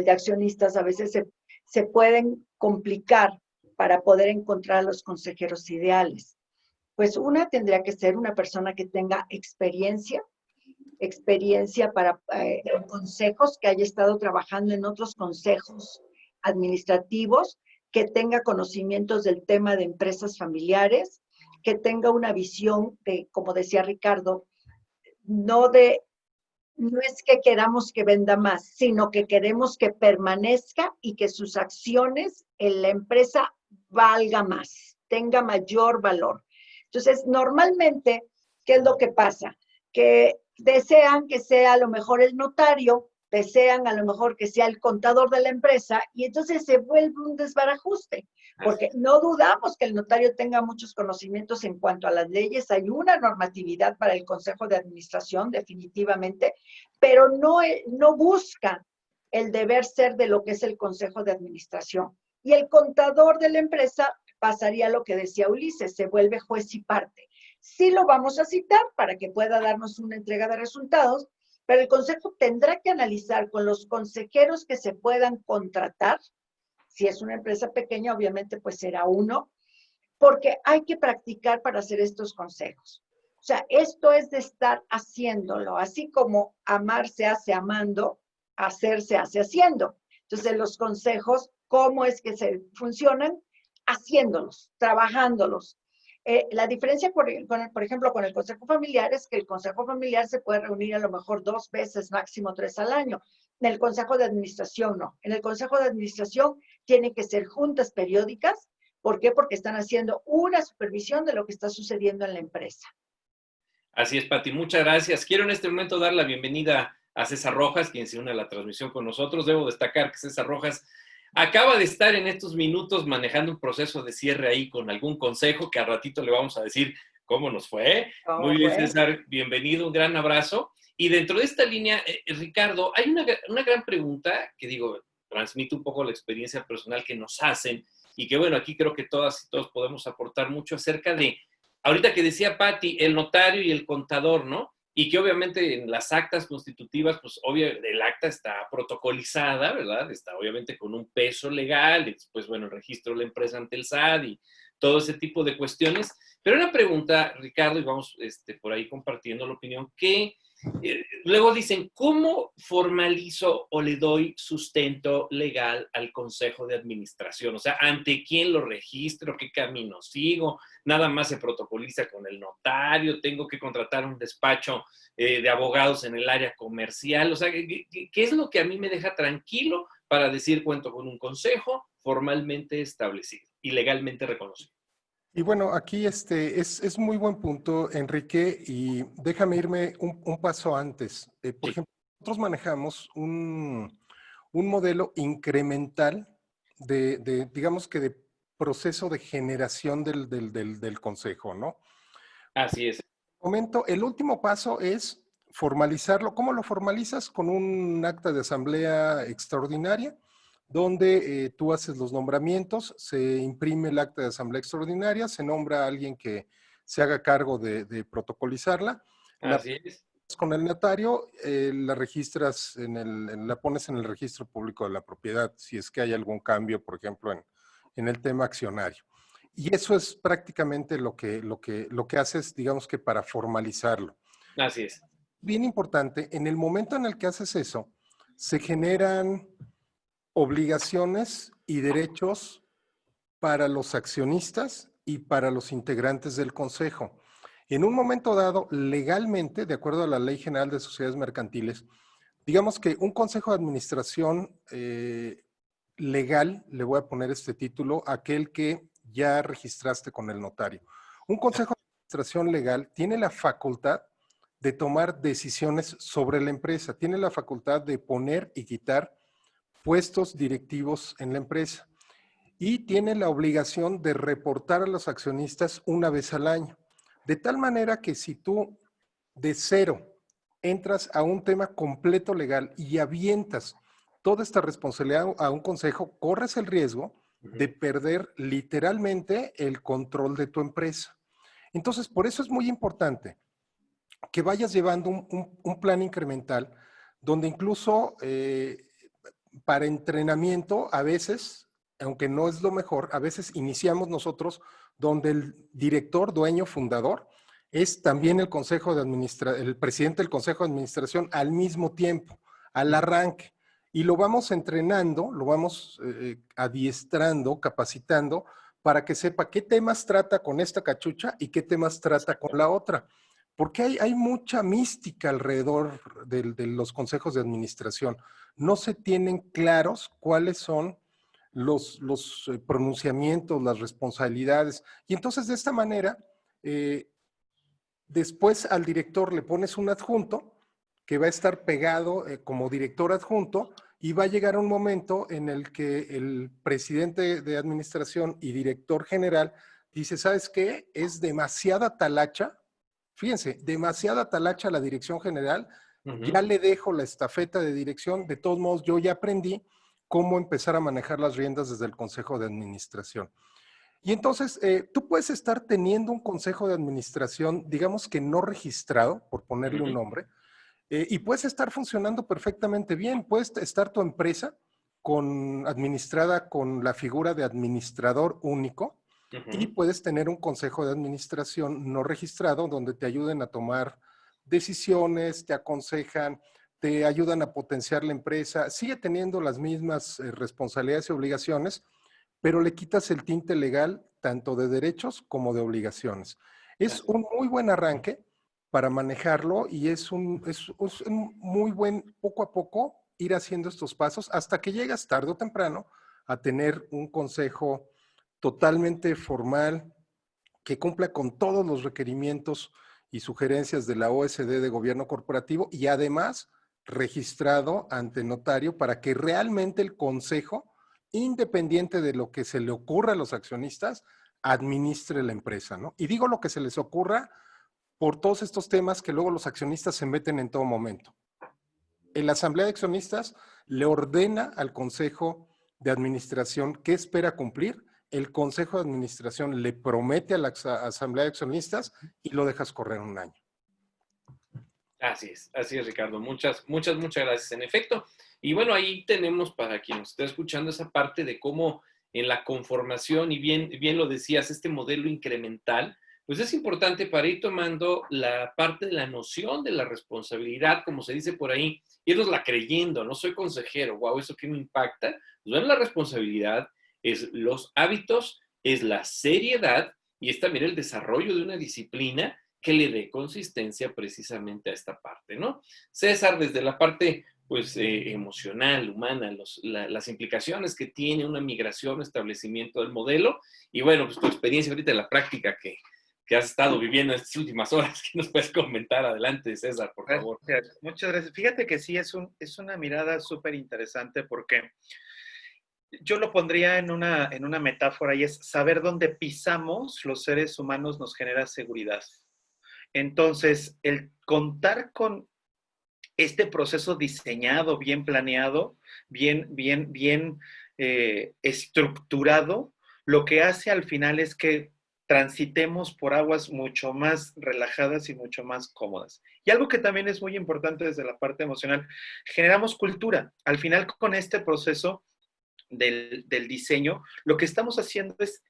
de accionistas, a veces se pueden complicar para poder encontrar a los consejeros ideales. Pues una tendría que ser una persona que tenga experiencia para consejos, que haya estado trabajando en otros consejos administrativos, que tenga conocimientos del tema de empresas familiares, que tenga una visión de, como decía Ricardo, no de, no es que queramos que venda más, sino que queremos que permanezca y que sus acciones en la empresa valga más, tenga mayor valor. Entonces, normalmente, ¿qué es lo que pasa? Que desean que sea a lo mejor el notario, desean a lo mejor que sea el contador de la empresa y entonces se vuelve un desbarajuste, porque no dudamos que el notario tenga muchos conocimientos en cuanto a las leyes, hay una normatividad para el Consejo de Administración definitivamente, pero no busca el deber ser de lo que es el Consejo de Administración. Y el contador de la empresa pasaría lo que decía Ulises, se vuelve juez y parte. Sí lo vamos a citar para que pueda darnos una entrega de resultados, pero el consejo tendrá que analizar con los consejeros que se puedan contratar. Si es una empresa pequeña, obviamente pues será uno, porque hay que practicar para hacer estos consejos. O sea, esto es de estar haciéndolo, así como amar se hace amando, hacer se hace haciendo. Entonces, los consejos, ¿cómo es que se funcionan? Haciéndolos, trabajándolos. La diferencia, por ejemplo, con el consejo familiar es que el consejo familiar se puede reunir a lo mejor 2 veces, máximo 3 al año. En el consejo de administración no. En el consejo de administración tienen que ser juntas periódicas. ¿Por qué? Porque están haciendo una supervisión de lo que está sucediendo en la empresa. Así es, Pati. Muchas gracias. Quiero en este momento dar la bienvenida a César Rojas, quien se une a la transmisión con nosotros. Debo destacar que César Rojas acaba de estar en estos minutos manejando un proceso de cierre ahí con algún consejo que al ratito le vamos a decir cómo nos fue. Muy bien, César. Bienvenido. Un gran abrazo. Y dentro de esta línea, Ricardo, hay una gran pregunta que digo, transmite un poco la experiencia personal que nos hacen y que bueno, aquí creo que todas y todos podemos aportar mucho acerca de, ahorita que decía Pati, el notario y el contador, ¿no? Y que obviamente en las actas constitutivas, pues obviamente el acta está protocolizada, ¿verdad? Está obviamente con un peso legal, y después, bueno, el registro de la empresa ante el SAT y todo ese tipo de cuestiones. Pero una pregunta, Ricardo, y vamos por ahí compartiendo la opinión, ¿qué Luego dicen, ¿cómo formalizo o le doy sustento legal al Consejo de Administración? O sea, ¿ante quién lo registro? ¿Qué camino sigo? Nada más se protocoliza con el notario, tengo que contratar un despacho de abogados en el área comercial. O sea, ¿qué es lo que a mí me deja tranquilo para decir cuento con un consejo formalmente establecido y legalmente reconocido? Y bueno, aquí es muy buen punto, Enrique, y déjame irme un paso antes. Por Sí. ejemplo, nosotros manejamos un modelo incremental digamos que de proceso de generación del consejo, ¿no? Así es. Momento, el último paso es formalizarlo. ¿Cómo lo formalizas? Con un acta de asamblea extraordinaria, donde tú haces los nombramientos, se imprime el acta de asamblea extraordinaria, se nombra a alguien que se haga cargo de protocolizarla, la Así es. pones con el notario, la registras, la pones en el registro público de la propiedad, si es que hay algún cambio, por ejemplo, en el tema accionario. Y eso es prácticamente lo que haces, digamos que para formalizarlo. Así es. Bien importante, en el momento en el que haces eso, se generan obligaciones y derechos para los accionistas y para los integrantes del consejo. En un momento dado, legalmente, de acuerdo a la Ley General de Sociedades Mercantiles, digamos que un consejo de administración legal, le voy a poner este título, aquel que ya registraste con el notario. Un consejo de administración legal tiene la facultad de tomar decisiones sobre la empresa, tiene la facultad de poner y quitar puestos directivos en la empresa y tiene la obligación de reportar a los accionistas una vez al año. De tal manera que si tú de cero entras a un tema completo legal y avientas toda esta responsabilidad a un consejo, corres el riesgo de perder literalmente el control de tu empresa. Entonces, por eso es muy importante que vayas llevando un plan incremental donde incluso para entrenamiento a veces, aunque no es lo mejor, a veces iniciamos nosotros donde el director, dueño, fundador, es también el presidente del Consejo de Administración al mismo tiempo, al arranque. Y lo vamos entrenando, lo vamos adiestrando, capacitando, para que sepa qué temas trata con esta cachucha y qué temas trata con la otra. Porque hay mucha mística alrededor de los consejos de administración. No se tienen claros cuáles son los pronunciamientos, las responsabilidades. Y entonces de esta manera, después al director le pones un adjunto que va a estar pegado como director adjunto y va a llegar un momento en el que el presidente de administración y director general dice, ¿sabes qué? Es demasiada talacha. Fíjense, demasiada talacha a la dirección general, ya le dejo la estafeta de dirección, de todos modos yo ya aprendí cómo empezar a manejar las riendas desde el Consejo de Administración. Y entonces, tú puedes estar teniendo un Consejo de Administración, digamos que no registrado, por ponerle un nombre, y puedes estar funcionando perfectamente bien, puedes estar tu empresa administrada con la figura de administrador único, y puedes tener un consejo de administración no registrado donde te ayuden a tomar decisiones, te aconsejan, te ayudan a potenciar la empresa, sigue teniendo las mismas responsabilidades y obligaciones, pero le quitas el tinte legal tanto de derechos como de obligaciones. Es un muy buen arranque para manejarlo y es un muy buen, poco a poco, ir haciendo estos pasos hasta que llegas tarde o temprano a tener un consejo totalmente formal, que cumpla con todos los requerimientos y sugerencias de la OSD de gobierno corporativo y además registrado ante notario para que realmente el consejo, independiente de lo que se le ocurra a los accionistas, administre la empresa, ¿no? Y digo lo que se les ocurra por todos estos temas que luego los accionistas se meten en todo momento. La Asamblea de Accionistas le ordena al Consejo de Administración qué espera cumplir. El Consejo de Administración le promete a la Asamblea de Accionistas y lo dejas correr un año. Así es, Ricardo. Muchas gracias. En efecto. Y bueno, ahí tenemos para quien nos esté escuchando esa parte de cómo en la conformación, y bien lo decías, este modelo incremental, pues es importante para ir tomando la parte de la noción de la responsabilidad, como se dice por ahí, irnosla creyendo, no soy consejero, wow, ¿eso qué me impacta? Pues no es la responsabilidad, es los hábitos, es la seriedad y es también el desarrollo de una disciplina que le dé consistencia precisamente a esta parte, ¿no? César, desde la parte pues emocional, humana, las implicaciones que tiene una migración, establecimiento del modelo, y bueno, pues tu experiencia ahorita en la práctica que has estado viviendo en estas últimas horas, que nos puedes comentar. Adelante, César, por favor. Gracias. Muchas gracias. Fíjate que sí, es una mirada súper interesante porque yo lo pondría en una metáfora y es saber dónde pisamos los seres humanos nos genera seguridad. Entonces, el contar con este proceso diseñado, bien planeado, bien estructurado, lo que hace al final es que transitemos por aguas mucho más relajadas y mucho más cómodas. Y algo que también es muy importante desde la parte emocional, generamos cultura. Al final, con este proceso del diseño, lo que estamos haciendo es,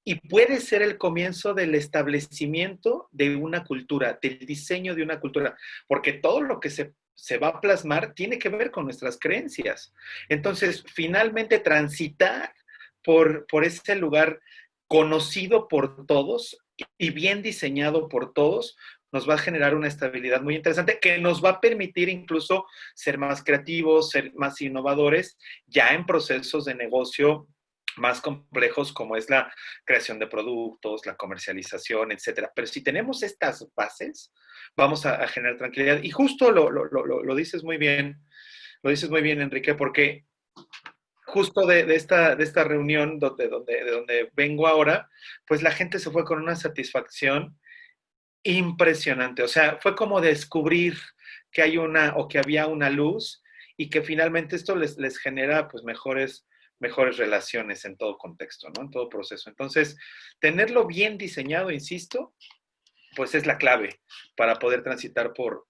y puede ser el comienzo del establecimiento de una cultura, del diseño de una cultura, porque todo lo que se va a plasmar tiene que ver con nuestras creencias. Entonces, finalmente transitar por ese lugar conocido por todos y bien diseñado por todos, nos va a generar una estabilidad muy interesante que nos va a permitir incluso ser más creativos, ser más innovadores, ya en procesos de negocio más complejos como es la creación de productos, la comercialización, etcétera. Pero si tenemos estas bases, vamos a generar tranquilidad. Y justo lo dices muy bien, Enrique, porque justo de esta reunión de donde vengo ahora, pues la gente se fue con una satisfacción impresionante. O sea, fue como descubrir que hay que había una luz y que finalmente esto les genera pues mejores relaciones en todo contexto, ¿no? En todo proceso. Entonces, tenerlo bien diseñado, insisto, pues es la clave para poder transitar por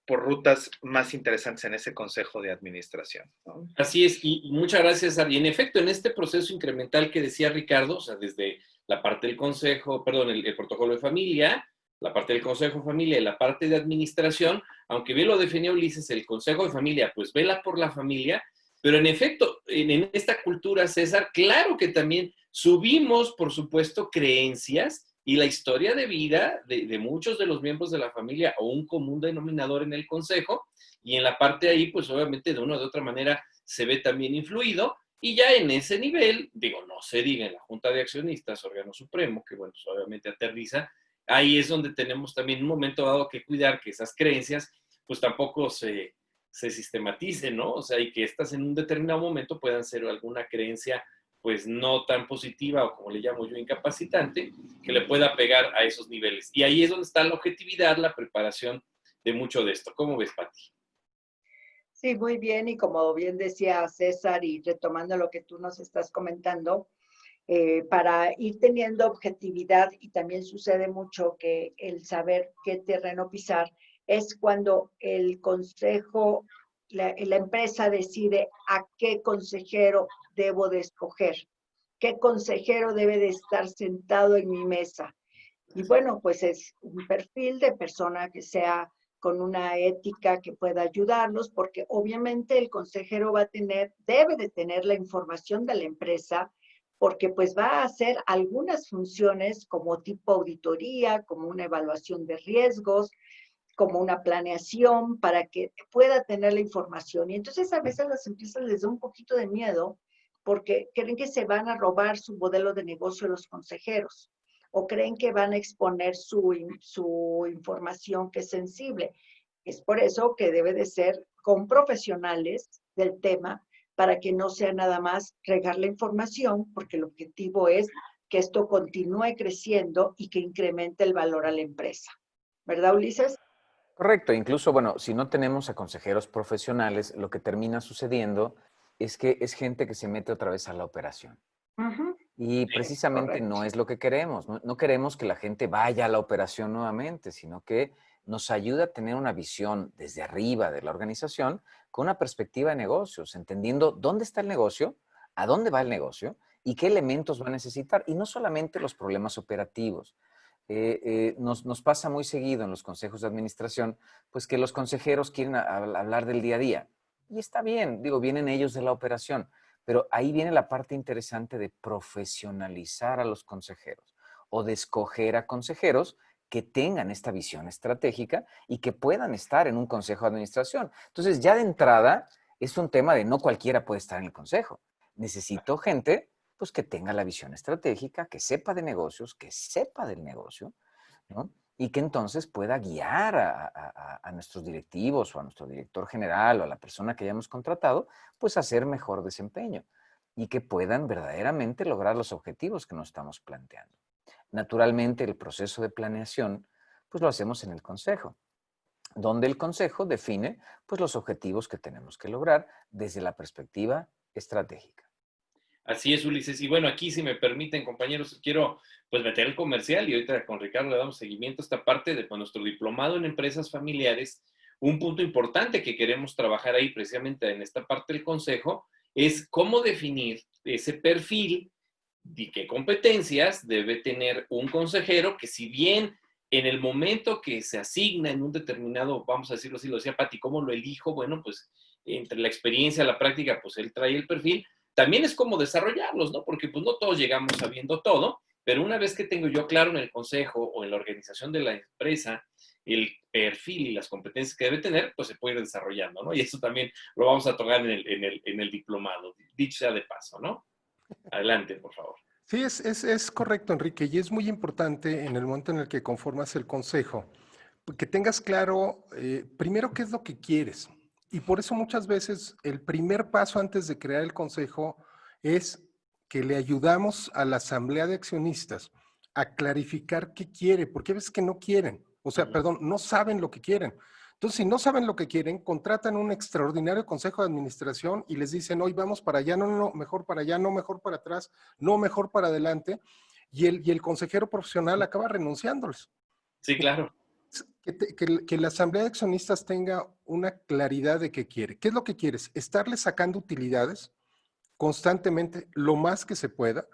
rutas más interesantes en ese consejo de administración, ¿no? Así es, y muchas gracias, Ari. En efecto, en este proceso incremental que decía Ricardo, o sea, desde la parte del consejo, perdón, el protocolo de familia, la parte del consejo de familia y la parte de administración, aunque bien lo definió Ulises, el consejo de familia, pues vela por la familia, pero en efecto, en esta cultura, César, claro que también subimos, por supuesto, creencias y la historia de vida de muchos de los miembros de la familia o un común denominador en el consejo, y en la parte ahí, pues obviamente de una u otra manera se ve también influido, y ya en ese nivel, digo, no se diga en la Junta de Accionistas, órgano supremo, que bueno, pues obviamente aterriza, ahí es donde tenemos también un momento dado que cuidar que esas creencias, pues tampoco se sistematicen, ¿no? O sea, y que estas en un determinado momento puedan ser alguna creencia pues no tan positiva o como le llamo yo incapacitante, que le pueda pegar a esos niveles. Y ahí es donde está la objetividad, la preparación de mucho de esto. ¿Cómo ves, Pati? Sí, muy bien. Y como bien decía César, y retomando lo que tú nos estás comentando, para ir teniendo objetividad, y también sucede mucho que el saber qué terreno pisar, es cuando el consejo, la empresa decide a qué consejero debo de escoger, qué consejero debe de estar sentado en mi mesa. Y bueno, pues es un perfil de persona que sea con una ética que pueda ayudarnos, porque obviamente el consejero debe de tener la información de la empresa, porque pues va a hacer algunas funciones como tipo auditoría, como una evaluación de riesgos, como una planeación para que pueda tener la información. Y entonces a veces a las empresas les da un poquito de miedo porque creen que se van a robar su modelo de negocio los consejeros o creen que van a exponer su información que es sensible. Es por eso que debe de ser con profesionales del tema para que no sea nada más regar la información, porque el objetivo es que esto continúe creciendo y que incremente el valor a la empresa. ¿Verdad, Ulises? Correcto, incluso, bueno, si no tenemos a consejeros profesionales, lo que termina sucediendo es que es gente que se mete otra vez a la operación. Y precisamente no es lo que queremos. No queremos que la gente vaya a la operación nuevamente, sino que nos ayuda a tener una visión desde arriba de la organización con una perspectiva de negocios, entendiendo dónde está el negocio, a dónde va el negocio y qué elementos va a necesitar. Y no solamente los problemas operativos. nos pasa muy seguido en los consejos de administración, pues que los consejeros quieren hablar del día a día. Y está bien, digo, vienen ellos de la operación, pero ahí viene la parte interesante de profesionalizar a los consejeros o de escoger a consejeros que tengan esta visión estratégica y que puedan estar en un consejo de administración. Entonces, ya de entrada, es un tema de no cualquiera puede estar en el consejo. Necesito gente pues que tenga la visión estratégica, que sepa de negocios, que sepa del negocio, ¿no? Y que entonces pueda guiar a nuestros directivos o a nuestro director general o a la persona que hayamos contratado, pues a hacer mejor desempeño y que puedan verdaderamente lograr los objetivos que nos estamos planteando. Naturalmente, el proceso de planeación, pues lo hacemos en el consejo, donde el consejo define pues los objetivos que tenemos que lograr desde la perspectiva estratégica. Así es, Ulises. Y bueno, aquí, si me permiten, compañeros, quiero pues meter el comercial y ahorita con Ricardo le damos seguimiento a esta parte de nuestro diplomado en empresas familiares. Un punto importante que queremos trabajar ahí precisamente en esta parte del consejo es cómo definir ese perfil y qué competencias debe tener un consejero que, si bien en el momento que se asigna en un determinado, vamos a decirlo así, lo decía Pati, ¿cómo lo elijo? Bueno, pues entre la experiencia y la práctica, pues él trae el perfil. También es como desarrollarlos, ¿no? Porque pues no todos llegamos sabiendo todo, pero una vez que tengo yo claro en el consejo o en la organización de la empresa el perfil y las competencias que debe tener, pues se puede ir desarrollando, ¿no? Y eso también lo vamos a tocar en el diplomado, dicho sea de paso, ¿no? Adelante, por favor. Sí, es correcto, Enrique, y es muy importante en el momento en el que conformas el consejo, que tengas claro primero qué es lo que quieres. Y por eso muchas veces el primer paso antes de crear el consejo es que le ayudamos a la asamblea de accionistas a clarificar qué quiere, porque a veces que no quieren, o sea, perdón, no saben lo que quieren. Entonces, si no saben lo que quieren, contratan un extraordinario consejo de administración y les dicen, hoy vamos para allá, no, mejor para allá, no, mejor para atrás, no, mejor para adelante, y el consejero profesional acaba renunciándoles. Sí, claro. Que la asamblea de accionistas tenga una claridad de qué quiere. ¿Qué es lo que quieres? Estarle sacando utilidades constantemente lo más que se pueda.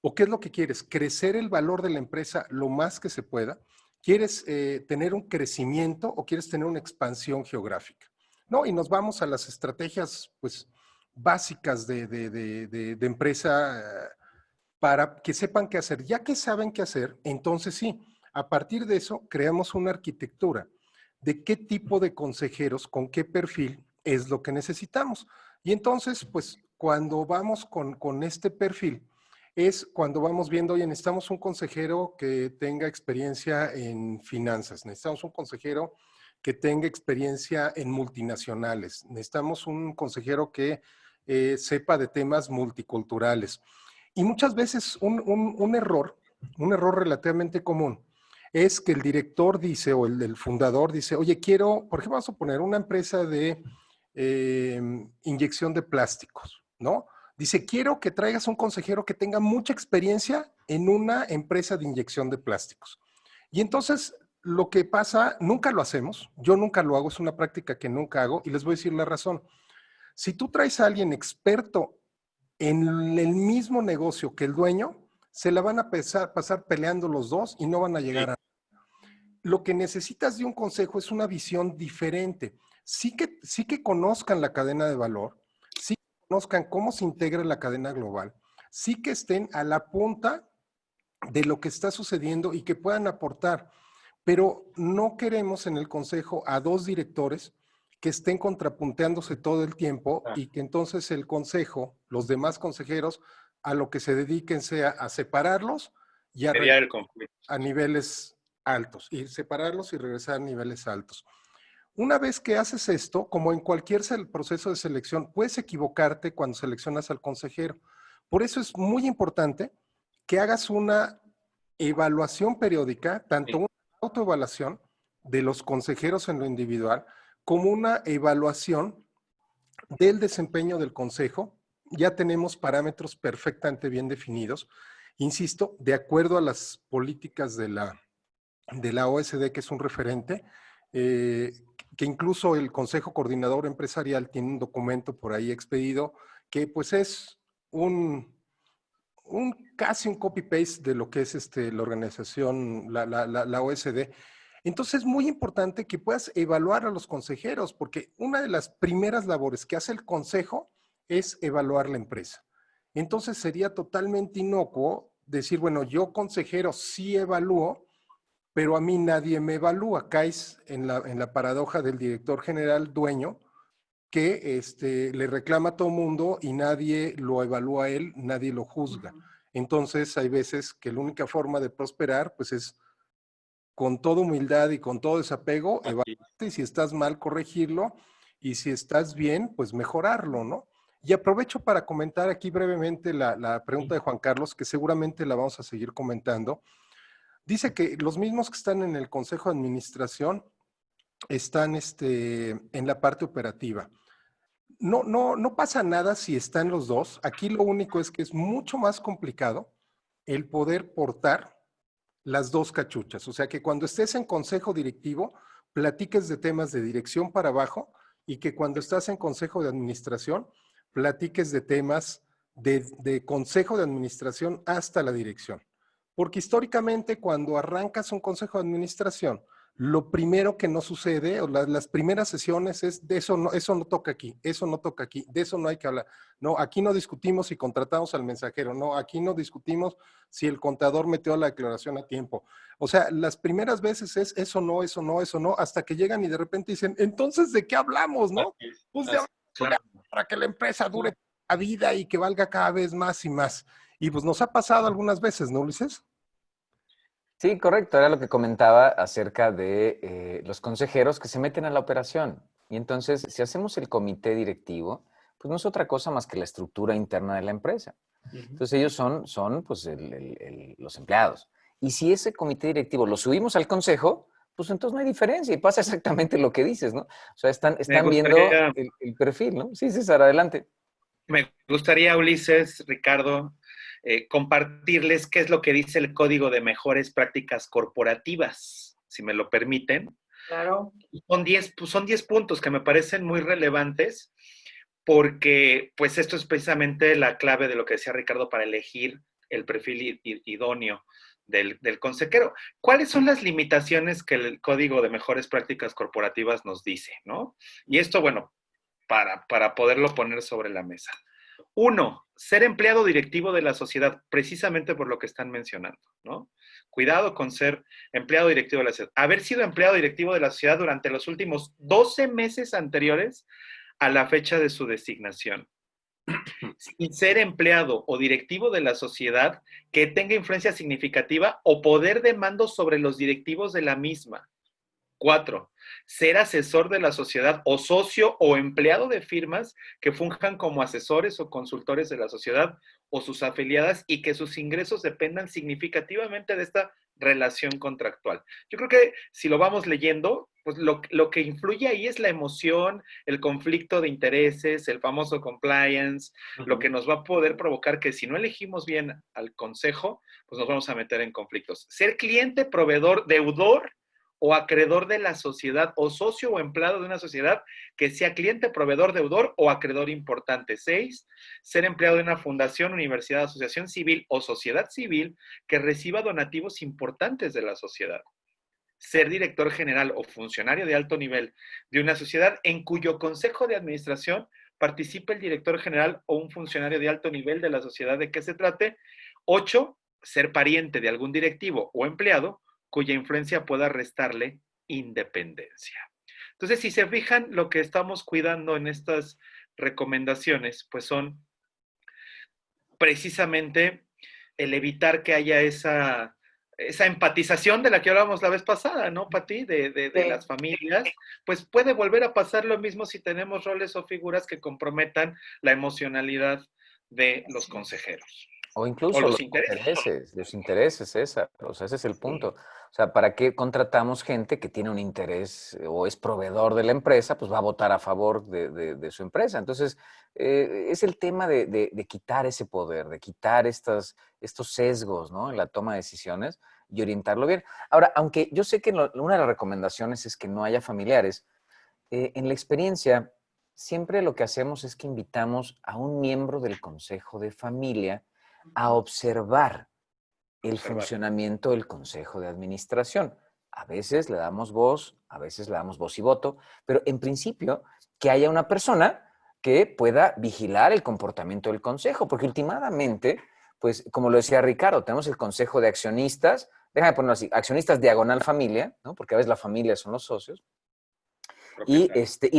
¿O qué es lo que quieres? Crecer el valor de la empresa lo más que se pueda. ¿Quieres tener un crecimiento o quieres tener una expansión geográfica? No, y nos vamos a las estrategias pues, básicas de empresa para que sepan qué hacer. Ya que saben qué hacer, entonces sí, a partir de eso creamos una arquitectura de qué tipo de consejeros, con qué perfil es lo que necesitamos. Y entonces, pues cuando vamos con este perfil, es cuando vamos viendo, oye, necesitamos un consejero que tenga experiencia en finanzas, necesitamos un consejero que tenga experiencia en multinacionales, necesitamos un consejero que sepa de temas multiculturales. Y muchas veces un error relativamente común, es que el director dice, o el fundador dice, oye, quiero, por ejemplo, vamos a poner una empresa de inyección de plásticos, ¿no? Dice, quiero que traigas un consejero que tenga mucha experiencia en una empresa de inyección de plásticos. Y entonces, lo que pasa, nunca lo hacemos, yo nunca lo hago, es una práctica que nunca hago, y les voy a decir la razón. Si tú traes a alguien experto en el mismo negocio que el dueño, se la van a pasar peleando los dos y no van a llegar a... Lo que necesitas de un consejo es una visión diferente. Sí que conozcan la cadena de valor, sí que conozcan cómo se integra la cadena global, sí que estén a la punta de lo que está sucediendo y que puedan aportar. Pero no queremos en el consejo a dos directores que estén contrapunteándose todo el tiempo y que entonces el consejo, los demás consejeros, a lo que se dediquen sea a separarlos y a Mediar el conflicto. a niveles altos, y separarlos y regresar a niveles altos. Una vez que haces esto, como en cualquier proceso de selección, puedes equivocarte cuando seleccionas al consejero. Por eso es muy importante que hagas una evaluación periódica, tanto una autoevaluación de los consejeros en lo individual, como una evaluación del desempeño del consejo. Ya tenemos parámetros perfectamente bien definidos, insisto, de acuerdo a las políticas de la OSD, que es un referente, que incluso el Consejo Coordinador Empresarial tiene un documento por ahí expedido, que pues es casi un copy-paste de lo que es la organización, la OSD. Entonces es muy importante que puedas evaluar a los consejeros, porque una de las primeras labores que hace el consejo es evaluar la empresa. Entonces sería totalmente inocuo decir, bueno, yo consejero sí evalúo, pero a mí nadie me evalúa. Caes en la paradoja del director general dueño, que le reclama a todo mundo y nadie lo evalúa a él, nadie lo juzga. Entonces hay veces que la única forma de prosperar pues es con toda humildad y con todo desapego, evaluarte, y si estás mal, corregirlo, y si estás bien, pues mejorarlo, ¿no? Y aprovecho para comentar aquí brevemente la pregunta de Juan Carlos, que seguramente la vamos a seguir comentando. Dice que los mismos que están en el Consejo de Administración están en la parte operativa. No pasa nada si están los dos. Aquí lo único es que es mucho más complicado el poder portar las dos cachuchas. O sea, que cuando estés en consejo directivo, platiques de temas de dirección para abajo, y que cuando estás en consejo de administración, platiques de temas de consejo de administración hasta la dirección. Porque históricamente, cuando arrancas un consejo de administración, lo primero que no sucede, o las primeras sesiones, es de eso no toca aquí, eso no toca aquí, de eso no hay que hablar. No, aquí no discutimos si contratamos al mensajero, no, aquí no discutimos si el contador metió la declaración a tiempo. O sea, las primeras veces es eso no, eso no, eso no, hasta que llegan y de repente dicen, entonces, ¿de qué hablamos, no? Pues de para que la empresa dure la vida y que valga cada vez más y más. Y pues nos ha pasado algunas veces, ¿no, Ulises? Sí, correcto. Era lo que comentaba acerca de los consejeros que se meten a la operación. Y entonces, si hacemos el comité directivo, pues no es otra cosa más que la estructura interna de la empresa. Entonces, ellos son pues, los empleados. Y si ese comité directivo lo subimos al consejo, pues entonces no hay diferencia y pasa exactamente lo que dices, ¿no? O sea, están viendo el perfil, ¿no? Sí, César, adelante. Me gustaría, Ulises, Ricardo, compartirles qué es lo que dice el Código de Mejores Prácticas Corporativas, si me lo permiten. Claro. Son 10 puntos que me parecen muy relevantes porque pues esto es precisamente la clave de lo que decía Ricardo para elegir el perfil idóneo del consejero. ¿Cuáles son las limitaciones que el Código de Mejores Prácticas Corporativas nos dice, ¿no? Y esto, bueno, para poderlo poner sobre la mesa. 1, ser empleado directivo de la sociedad, precisamente por lo que están mencionando, ¿no? Cuidado con ser empleado directivo de la sociedad. Haber sido empleado directivo de la sociedad durante los últimos 12 meses anteriores a la fecha de su designación. Sin ser empleado o directivo de la sociedad que tenga influencia significativa o poder de mando sobre los directivos de la misma. 4, ser asesor de la sociedad o socio o empleado de firmas que funjan como asesores o consultores de la sociedad o sus afiliadas y que sus ingresos dependan significativamente de esta relación contractual. Yo creo que si lo vamos leyendo, pues lo que influye ahí es la emoción, el conflicto de intereses, el famoso compliance, lo que nos va a poder provocar que si no elegimos bien al consejo, pues nos vamos a meter en conflictos. Ser cliente, proveedor, deudor o acreedor de la sociedad, o socio o empleado de una sociedad que sea cliente, proveedor, deudor o acreedor importante. 6, ser empleado de una fundación, universidad, asociación civil o sociedad civil que reciba donativos importantes de la sociedad. Ser director general o funcionario de alto nivel de una sociedad en cuyo consejo de administración participe el director general o un funcionario de alto nivel de la sociedad de que se trate. 8, ser pariente de algún directivo o empleado cuya influencia pueda restarle independencia. Entonces, si se fijan, lo que estamos cuidando en estas recomendaciones, pues son precisamente el evitar que haya esa empatización de la que hablábamos la vez pasada, ¿no, Pati? De las familias, pues puede volver a pasar lo mismo si tenemos roles o figuras que comprometan la emocionalidad de los consejeros. O incluso los intereses, César. O sea, ese es el punto. O sea, ¿para qué contratamos gente que tiene un interés o es proveedor de la empresa? Pues va a votar a favor de su empresa. Entonces, es el tema de quitar ese poder, de quitar estos sesgos, ¿no? En la toma de decisiones y orientarlo bien. Ahora, aunque yo sé que una de las recomendaciones es que no haya familiares, en la experiencia, siempre lo que hacemos es que invitamos a un miembro del consejo de familia a observar el funcionamiento del Consejo de Administración. A veces le damos voz, a veces le damos voz y voto, pero en principio que haya una persona que pueda vigilar el comportamiento del Consejo, porque últimamente, pues como lo decía Ricardo, tenemos el Consejo de Accionistas, déjame ponerlo así, accionistas diagonal familia, ¿no? Porque a veces la familia son los socios, y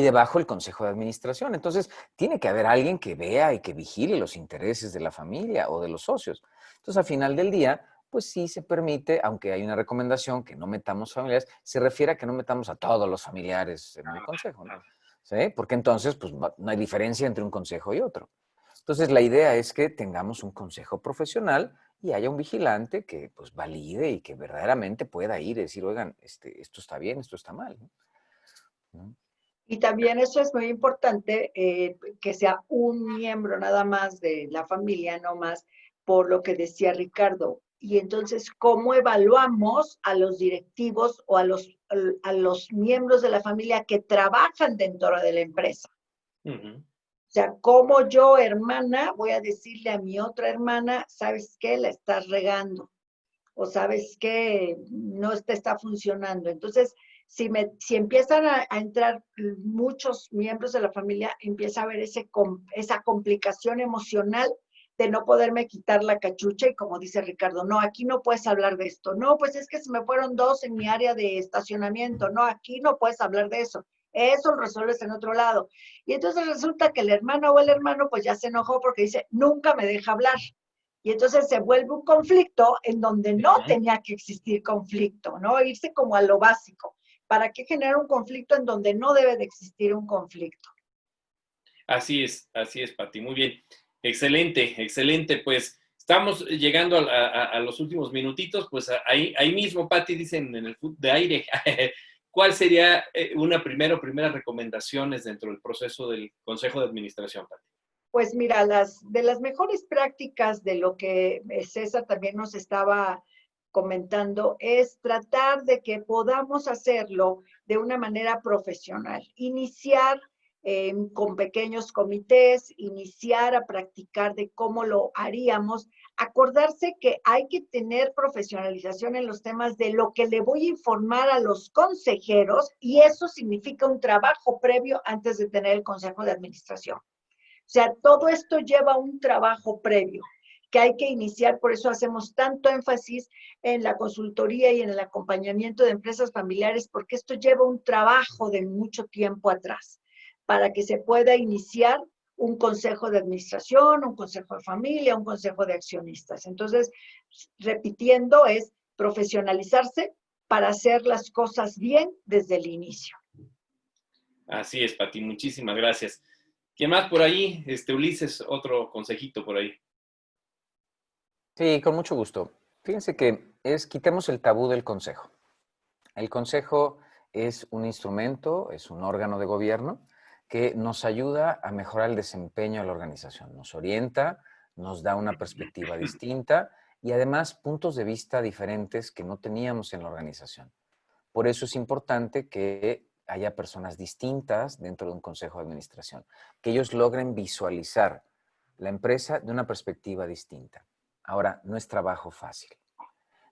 debajo el Consejo de Administración. Entonces, tiene que haber alguien que vea y que vigile los intereses de la familia o de los socios. Entonces, al final del día, pues sí se permite, aunque hay una recomendación que no metamos familiares, se refiere a que no metamos a todos los familiares en el consejo, ¿no? ¿Sí? Porque entonces, pues no hay diferencia entre un consejo y otro. Entonces, la idea es que tengamos un consejo profesional y haya un vigilante que pues valide y que verdaderamente pueda ir y decir, oigan, esto está bien, esto está mal, ¿no? Y también eso es muy importante, que sea un miembro nada más de la familia, no más, por lo que decía Ricardo. Y entonces, ¿cómo evaluamos a los directivos o a los miembros de la familia que trabajan dentro de la empresa? O sea, ¿cómo yo, hermana, voy a decirle a mi otra hermana, ¿sabes qué? La estás regando. O ¿sabes qué? No te está funcionando. Entonces, si empiezan a entrar muchos miembros de la familia, empieza a haber esa complicación emocional de no poderme quitar la cachucha y como dice Ricardo, no, aquí no puedes hablar de esto. No, pues es que se me fueron 2 en mi área de estacionamiento. No, aquí no puedes hablar de eso. Eso lo resuelves en otro lado. Y entonces resulta que el hermano o el hermano pues ya se enojó porque dice, nunca me deja hablar. Y entonces se vuelve un conflicto en donde no tenía que existir conflicto, ¿no? Irse como a lo básico. ¿Para qué generar un conflicto en donde no debe de existir un conflicto? Así es, Pati. Muy bien. Excelente, excelente. Pues estamos llegando a los últimos minutitos. Pues ahí mismo, Pati, dicen en el fútbol de aire. ¿Cuál sería primeras recomendaciones dentro del proceso del Consejo de Administración, Pati? Pues mira, de las mejores prácticas de lo que César también nos estaba comentando es tratar de que podamos hacerlo de una manera profesional. Iniciar con pequeños comités, iniciar a practicar de cómo lo haríamos, acordarse que hay que tener profesionalización en los temas de lo que le voy a informar a los consejeros y eso significa un trabajo previo antes de tener el consejo de administración. O sea, todo esto lleva un trabajo previo que hay que iniciar, por eso hacemos tanto énfasis en la consultoría y en el acompañamiento de empresas familiares, porque esto lleva un trabajo de mucho tiempo atrás, para que se pueda iniciar un consejo de administración, un consejo de familia, un consejo de accionistas. Entonces, repitiendo, es profesionalizarse para hacer las cosas bien desde el inicio. Así es, Pati, muchísimas gracias. ¿Quién más por ahí? Ulises, otro consejito por ahí. Sí, con mucho gusto. Fíjense que quitemos el tabú del consejo. El consejo es un instrumento, es un órgano de gobierno que nos ayuda a mejorar el desempeño de la organización. Nos orienta, nos da una perspectiva distinta y además puntos de vista diferentes que no teníamos en la organización. Por eso es importante que haya personas distintas dentro de un consejo de administración, que ellos logren visualizar la empresa de una perspectiva distinta. Ahora, no es trabajo fácil.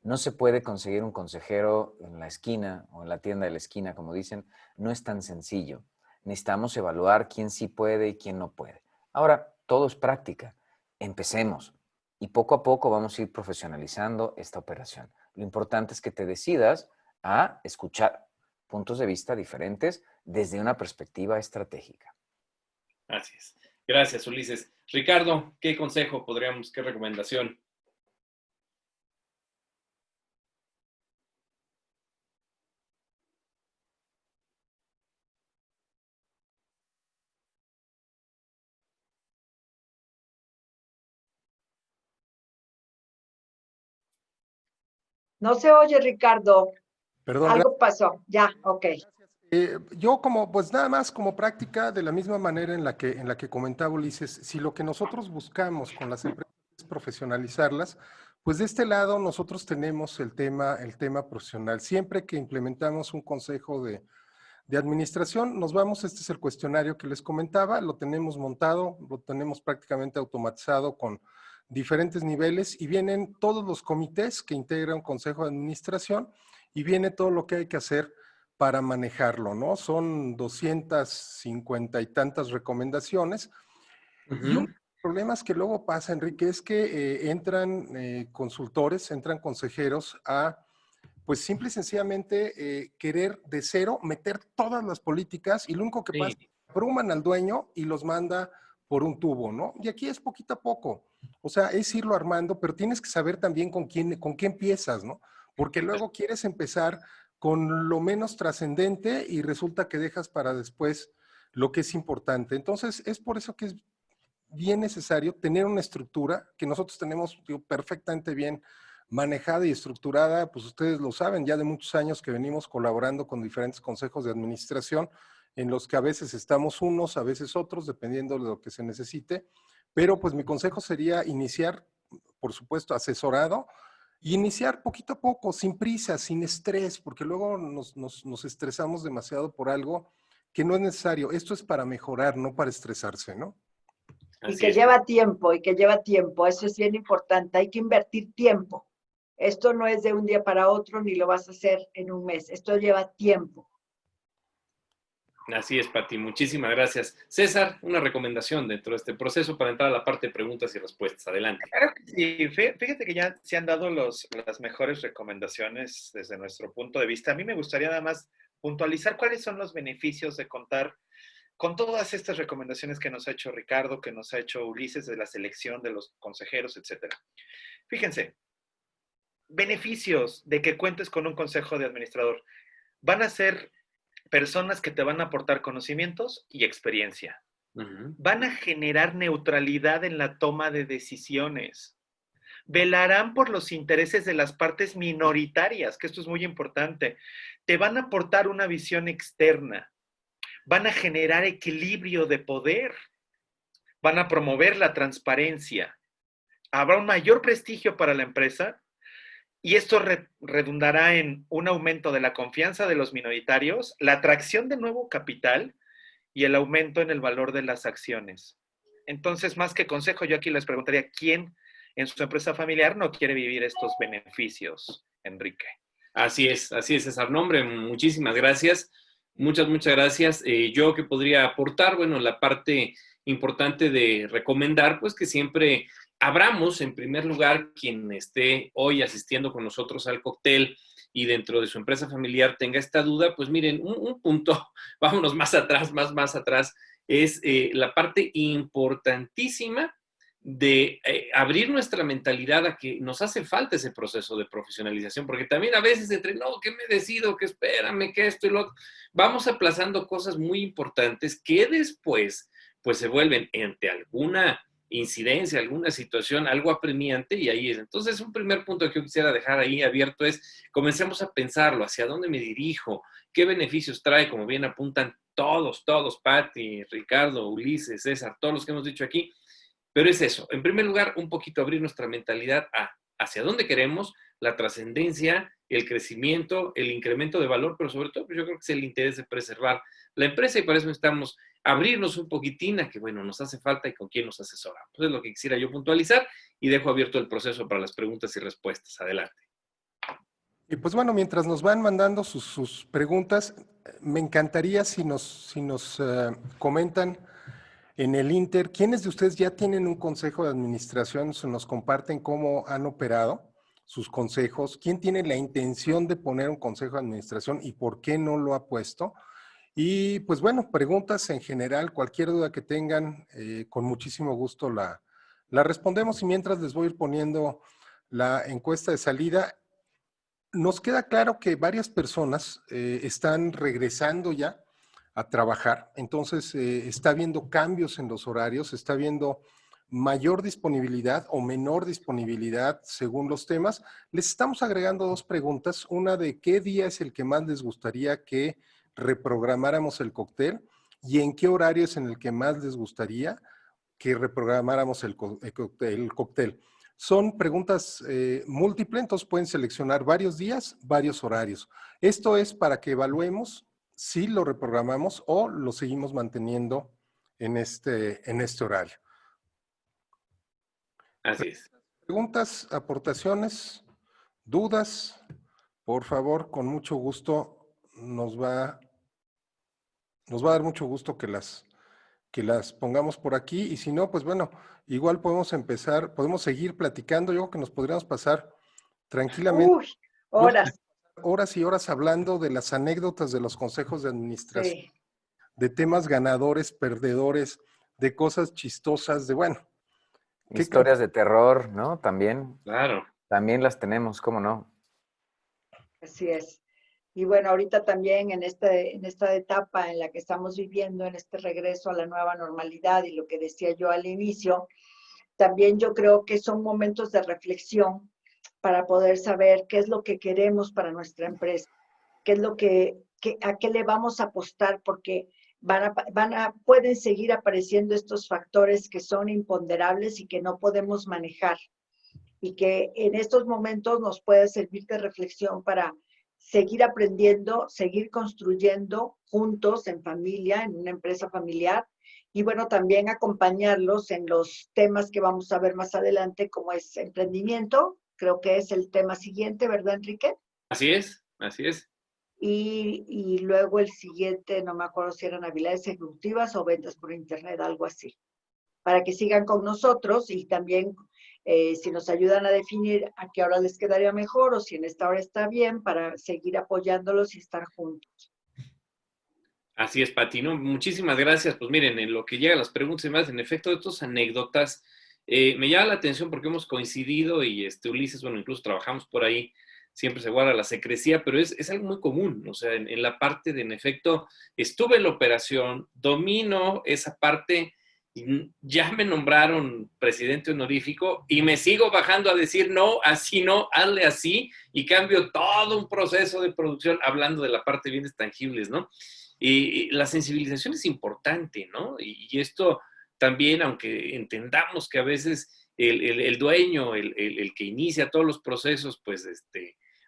No se puede conseguir un consejero en la esquina o en la tienda de la esquina, como dicen. No es tan sencillo. Necesitamos evaluar quién sí puede y quién no puede. Ahora, todo es práctica. Empecemos y poco a poco vamos a ir profesionalizando esta operación. Lo importante es que te decidas a escuchar puntos de vista diferentes desde una perspectiva estratégica. Así es. Gracias, Ulises. Ricardo, ¿qué consejo qué recomendación? No se oye, Ricardo. Perdón. Algo pasó. Ya, ok. Yo pues nada más como práctica, de la misma manera en la que comentaba Ulises, si lo que nosotros buscamos con las empresas es profesionalizarlas, pues de este lado nosotros tenemos el tema profesional. Siempre que implementamos un consejo de administración, este es el cuestionario que les comentaba, lo tenemos montado, lo tenemos prácticamente automatizado con diferentes niveles y vienen todos los comités que integran un consejo de administración y viene todo lo que hay que hacer para manejarlo, ¿no? Son 250 y tantas recomendaciones. Y uno de los problemas que luego pasa, Enrique, es que entran consultores, entran consejeros a, pues simple y sencillamente, querer de cero meter todas las políticas y lo único que pasa es que abruman al dueño y los manda por un tubo, ¿no? Y aquí es poquito a poco. O sea, es irlo armando, pero tienes que saber también con qué empiezas, ¿no? Porque luego quieres empezar con lo menos trascendente y resulta que dejas para después lo que es importante. Entonces, es por eso que es bien necesario tener una estructura que nosotros tenemos, digo, perfectamente bien manejada y estructurada, pues ustedes lo saben, ya de muchos años que venimos colaborando con diferentes consejos de administración, en los que a veces estamos unos, a veces otros, dependiendo de lo que se necesite, pero pues mi consejo sería iniciar, por supuesto, asesorado, y iniciar poquito a poco, sin prisa, sin estrés, porque luego nos estresamos demasiado por algo que no es necesario. Esto es para mejorar, no para estresarse, ¿no? Y que lleva tiempo, eso es bien importante, hay que invertir tiempo. Esto no es de un día para otro, ni lo vas a hacer en un mes, esto lleva tiempo. Así es, Pati, muchísimas gracias. César, una recomendación dentro de este proceso para entrar a la parte de preguntas y respuestas. Adelante. Claro que sí, fíjate que ya se han dado las mejores recomendaciones desde nuestro punto de vista. A mí me gustaría nada más puntualizar cuáles son los beneficios de contar con todas estas recomendaciones que nos ha hecho Ricardo, que nos ha hecho Ulises de la selección de los consejeros, etcétera. Fíjense, beneficios de que cuentes con un consejo de administrador. Van a ser personas que te van a aportar conocimientos y experiencia. Van a generar neutralidad en la toma de decisiones. Velarán por los intereses de las partes minoritarias, que esto es muy importante. Te van a aportar una visión externa. Van a generar equilibrio de poder. Van a promover la transparencia. Habrá un mayor prestigio para la empresa. Y esto redundará en un aumento de la confianza de los minoritarios, la atracción de nuevo capital y el aumento en el valor de las acciones. Entonces, más que consejo, yo aquí les preguntaría, ¿quién en su empresa familiar no quiere vivir estos beneficios, Enrique? Así es, César. Nombre, muchísimas gracias. Muchas gracias. Yo que podría aportar, bueno, la parte importante de recomendar, pues que siempre abramos, en primer lugar, quien esté hoy asistiendo con nosotros al cóctel y dentro de su empresa familiar tenga esta duda, pues miren, un punto, vámonos más atrás, más atrás, es la parte importantísima de abrir nuestra mentalidad a que nos hace falta ese proceso de profesionalización, porque también a veces entre, no, que me decido, que espérame, que esto y lo otro, vamos aplazando cosas muy importantes que después, pues se vuelven ante alguna incidencia, alguna situación, algo apremiante y ahí es. Entonces, un primer punto que yo quisiera dejar ahí abierto es, comencemos a pensarlo, hacia dónde me dirijo, qué beneficios trae, como bien apuntan todos, Pati, Ricardo, Ulises, César, todos los que hemos dicho aquí, pero es eso, en primer lugar, un poquito abrir nuestra mentalidad a hacia dónde queremos, la trascendencia, el crecimiento, el incremento de valor, pero sobre todo, pues yo creo que es el interés de preservar la empresa y por eso necesitamos abrirnos un poquitín a que, bueno, nos hace falta y con quién nos asesoramos. Eso es lo que quisiera yo puntualizar y dejo abierto el proceso para las preguntas y respuestas. Adelante. Y pues bueno, mientras nos van mandando sus preguntas, me encantaría si nos comentan en el Inter, ¿quiénes de ustedes ya tienen un consejo de administración? Se nos comparten cómo han operado sus consejos. ¿Quién tiene la intención de poner un consejo de administración y por qué no lo ha puesto? Y pues bueno, preguntas en general, cualquier duda que tengan, con muchísimo gusto la respondemos y mientras les voy a ir poniendo la encuesta de salida. Nos queda claro que varias personas están regresando ya a trabajar, entonces está habiendo cambios en los horarios, está habiendo mayor disponibilidad o menor disponibilidad según los temas. Les estamos agregando dos preguntas, una de qué día es el que más les gustaría que reprogramáramos el cóctel y en qué horario es en el que más les gustaría que reprogramáramos el cóctel. Son preguntas múltiples, entonces pueden seleccionar varios días, varios horarios. Esto es para que evaluemos si lo reprogramamos o lo seguimos manteniendo en este horario. Así es. Preguntas, aportaciones, dudas, por favor, con mucho gusto nos va a dar mucho gusto que las pongamos por aquí, y si no, pues bueno, igual podemos seguir platicando. Yo creo que nos podríamos pasar tranquilamente Uy, horas. horas y horas hablando de las anécdotas de los consejos de administración, Sí. de temas ganadores, perdedores, de cosas chistosas, de bueno. Historias de terror, ¿no? También Claro. las tenemos, ¿cómo no? Así es. Y bueno, ahorita también en esta etapa en la que estamos viviendo, en este regreso a la nueva normalidad y lo que decía yo al inicio, también yo creo que son momentos de reflexión para poder saber qué es lo que queremos para nuestra empresa, qué es a qué le vamos a apostar, porque pueden seguir apareciendo estos factores que son imponderables y que no podemos manejar, y que en estos momentos nos puede servir de reflexión para seguir aprendiendo, seguir construyendo juntos en familia, en una empresa familiar, y bueno, también acompañarlos en los temas que vamos a ver más adelante, como es emprendimiento, creo que es el tema siguiente, ¿verdad, Enrique? Así es, así es. Y luego el siguiente, no me acuerdo si eran habilidades ejecutivas o ventas por internet, algo así, para que sigan con nosotros y también si nos ayudan a definir a qué hora les quedaría mejor o si en esta hora está bien, para seguir apoyándolos y estar juntos. Así es, Pati, ¿no? Muchísimas gracias. Pues miren, en lo que llega a las preguntas y más, en efecto, de estas anécdotas, me llama la atención porque hemos coincidido y Ulises, bueno, incluso trabajamos por ahí, siempre se guarda la secrecía, pero es algo muy común, o sea, en la parte de, en efecto, estuve en la operación, domino esa parte, ya me nombraron presidente honorífico y me sigo bajando a decir no, así no, hazle así, y cambio todo un proceso de producción, hablando de la parte de bienes tangibles, ¿no? Y la sensibilización es importante, ¿no? Y esto también, aunque entendamos que a veces el dueño, el que inicia todos los procesos, pues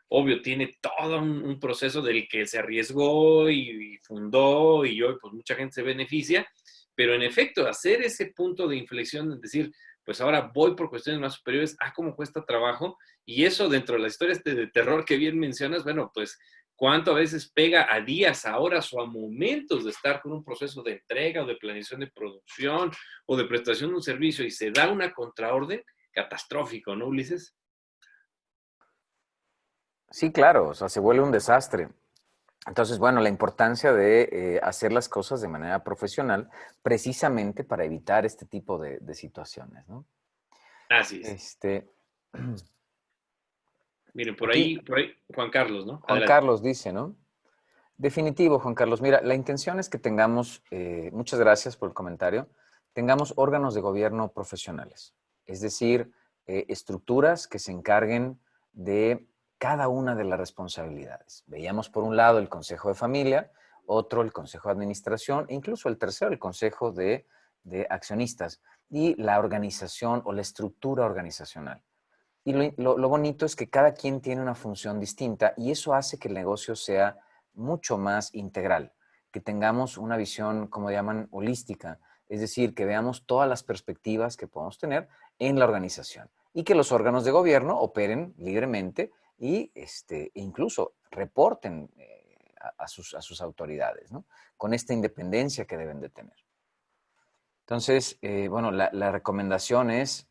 obvio, tiene todo un proceso del que se arriesgó y fundó y hoy pues mucha gente se beneficia, pero en efecto, hacer ese punto de inflexión, es decir, pues ahora voy por cuestiones más superiores, cómo cuesta trabajo, y eso dentro de las historias de terror que bien mencionas, bueno, pues cuánto a veces pega a días, a horas o a momentos de estar con un proceso de entrega o de planeación de producción o de prestación de un servicio y se da una contraorden, catastrófico, ¿no, Ulises? Sí, claro, o sea, se vuelve un desastre. Entonces, bueno, la importancia de hacer las cosas de manera profesional precisamente para evitar este tipo de situaciones, ¿no? Así es. Miren, por ahí, Juan Carlos, ¿no? Juan Carlos dice, ¿no? Definitivo, Juan Carlos. Mira, la intención es que tengamos, muchas gracias por el comentario, tengamos órganos de gobierno profesionales, es decir, estructuras que se encarguen de cada una de las responsabilidades. Veíamos por un lado el Consejo de Familia, otro el Consejo de Administración, e incluso el tercero el Consejo de Accionistas y la organización o la estructura organizacional. Y lo bonito es que cada quien tiene una función distinta y eso hace que el negocio sea mucho más integral, que tengamos una visión, como llaman, holística, es decir, que veamos todas las perspectivas que podemos tener en la organización y que los órganos de gobierno operen libremente y incluso reporten a sus autoridades, ¿no? Con esta independencia que deben de tener. Entonces, bueno, la recomendación es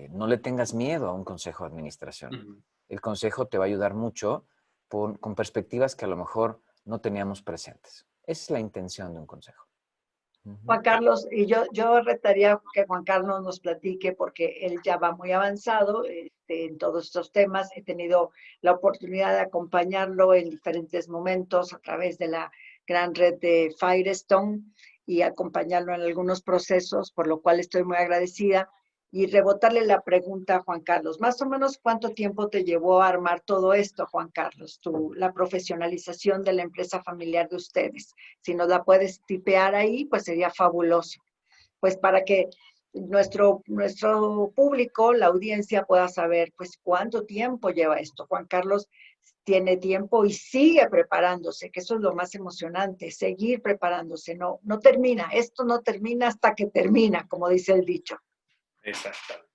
no le tengas miedo a un consejo de administración. Uh-huh. El consejo te va a ayudar mucho con perspectivas que a lo mejor no teníamos presentes. Esa es la intención de un consejo. Juan Carlos, y yo retaría que Juan Carlos nos platique, porque él ya va muy avanzado en todos estos temas. He tenido la oportunidad de acompañarlo en diferentes momentos a través de la gran red de Firestone y acompañarlo en algunos procesos, por lo cual estoy muy agradecida. Y rebotarle la pregunta a Juan Carlos, más o menos ¿cuánto tiempo te llevó a armar todo esto, Juan Carlos? La profesionalización de la empresa familiar de ustedes. Si nos la puedes tipear ahí, pues sería fabuloso. Pues para que nuestro público, la audiencia, pueda saber pues cuánto tiempo lleva esto. Juan Carlos tiene tiempo y sigue preparándose, que eso es lo más emocionante, seguir preparándose. No termina, esto no termina hasta que termina, como dice el dicho. Exactamente.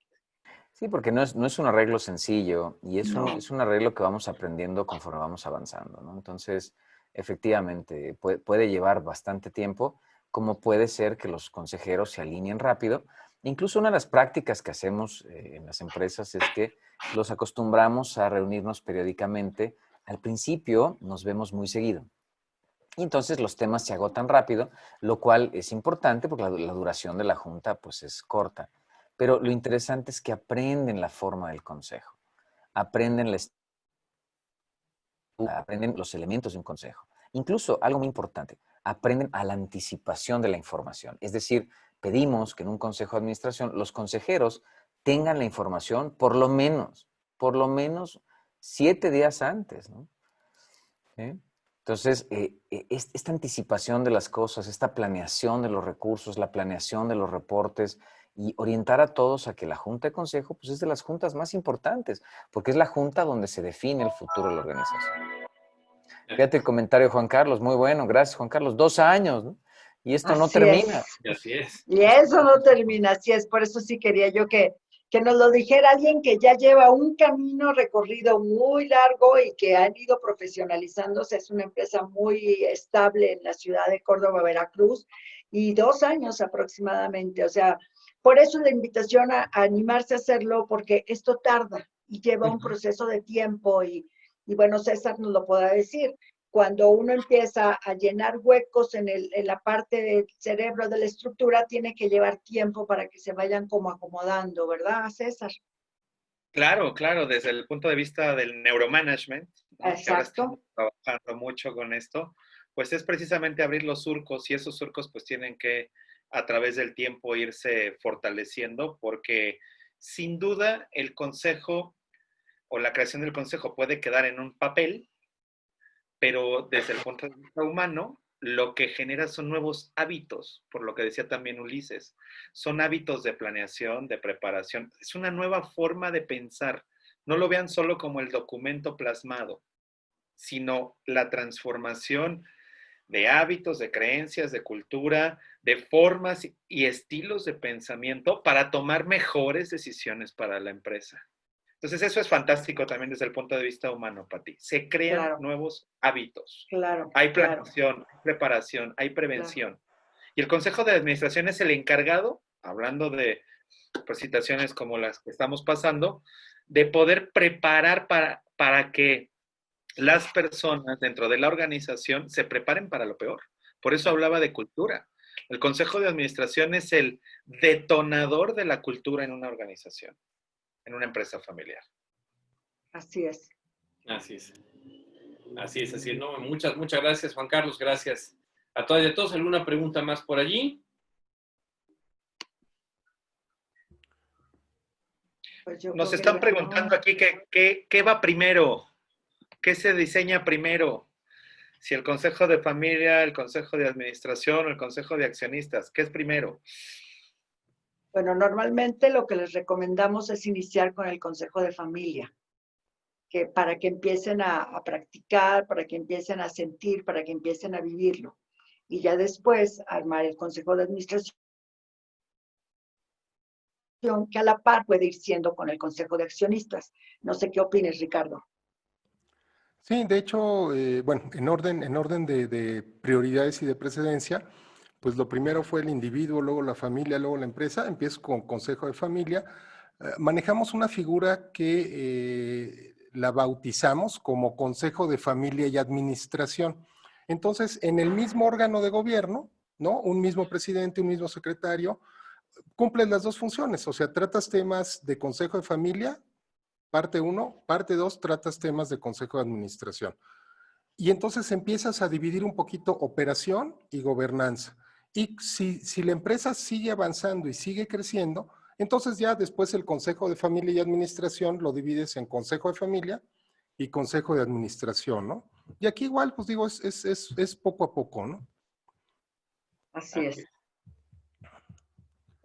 Sí, porque no es un arreglo sencillo y No. es un arreglo que vamos aprendiendo conforme vamos avanzando, ¿no? Entonces, efectivamente, puede llevar bastante tiempo, como puede ser que los consejeros se alineen rápido. Incluso una de las prácticas que hacemos en las empresas es que los acostumbramos a reunirnos periódicamente. Al principio nos vemos muy seguido. Y entonces los temas se agotan rápido, lo cual es importante porque la duración de la junta pues es corta. Pero lo interesante es que aprenden la forma del consejo, aprenden, aprenden los elementos de un consejo. Incluso, algo muy importante, aprenden a la anticipación de la información. Es decir, pedimos que en un consejo de administración los consejeros tengan la información por lo menos 7 días antes, ¿no? ¿Sí? Entonces, esta anticipación de las cosas, esta planeación de los recursos, la planeación de los reportes y orientar a todos a que la Junta de Consejo pues, es de las juntas más importantes, porque es la junta donde se define el futuro de la organización. Fíjate el comentario de Juan Carlos, muy bueno, gracias Juan Carlos, 2 años, ¿no? Y esto no termina. Así es. Y eso no termina, así es. Por eso sí quería yo que nos lo dijera alguien que ya lleva un camino recorrido muy largo y que han ido profesionalizándose. Es una empresa muy estable en la ciudad de Córdoba, Veracruz, y 2 años aproximadamente. O sea, por eso la invitación a animarse a hacerlo, porque esto tarda y lleva un proceso de tiempo y bueno, César nos lo podrá decir. Cuando uno empieza a llenar huecos en la parte del cerebro, de la estructura, tiene que llevar tiempo para que se vayan como acomodando, ¿verdad, César? Claro, claro, desde el punto de vista del neuromanagement, ¿no? Que ahora estamos Exacto. trabajando mucho con esto, pues es precisamente abrir los surcos y esos surcos pues tienen que a través del tiempo irse fortaleciendo porque sin duda el consejo o la creación del consejo puede quedar en un papel, pero desde el punto de vista humano, lo que genera son nuevos hábitos, por lo que decía también Ulises. Son hábitos de planeación, de preparación. Es una nueva forma de pensar. No lo vean solo como el documento plasmado, sino la transformación de hábitos, de creencias, de cultura, de formas y estilos de pensamiento para tomar mejores decisiones para la empresa. Entonces, eso es fantástico también desde el punto de vista humano, Pati. Se crean nuevos hábitos. Hay planeación, hay preparación, hay prevención. Y el Consejo de Administración es el encargado, hablando de pues, situaciones como las que estamos pasando, de poder preparar para que las personas dentro de la organización se preparen para lo peor. Por eso hablaba de cultura. El Consejo de Administración es el detonador de la cultura en una organización, en una empresa familiar. Así es. Así es. Así es, así es. No, muchas gracias, Juan Carlos. Gracias a todas y a todos. ¿Alguna pregunta más por allí? Pues nos están preguntando aquí qué va primero, qué se diseña primero. Si el Consejo de Familia, el Consejo de Administración o el Consejo de Accionistas, ¿qué es primero? Bueno, normalmente lo que les recomendamos es iniciar con el Consejo de Familia, que para que empiecen a practicar, para que empiecen a sentir, para que empiecen a vivirlo. Y ya después armar el Consejo de Administración, que a la par puede ir siendo con el Consejo de Accionistas. No sé qué opines, Ricardo. Sí, de hecho, bueno, en orden de prioridades y de precedencia, pues lo primero fue el individuo, luego la familia, luego la empresa. Empiezo con Consejo de Familia. Manejamos una figura que la bautizamos como Consejo de Familia y Administración. Entonces, en el mismo órgano de gobierno, ¿no? Un mismo presidente, un mismo secretario, cumplen las dos funciones. O sea, tratas temas de Consejo de Familia, parte 1, parte 2, tratas temas de Consejo de Administración. Y entonces empiezas a dividir un poquito operación y gobernanza. Y si la empresa sigue avanzando y sigue creciendo, entonces ya después el Consejo de Familia y Administración lo divides en Consejo de Familia y Consejo de Administración, ¿no? Y aquí igual, pues digo, es poco a poco, ¿no? Así es.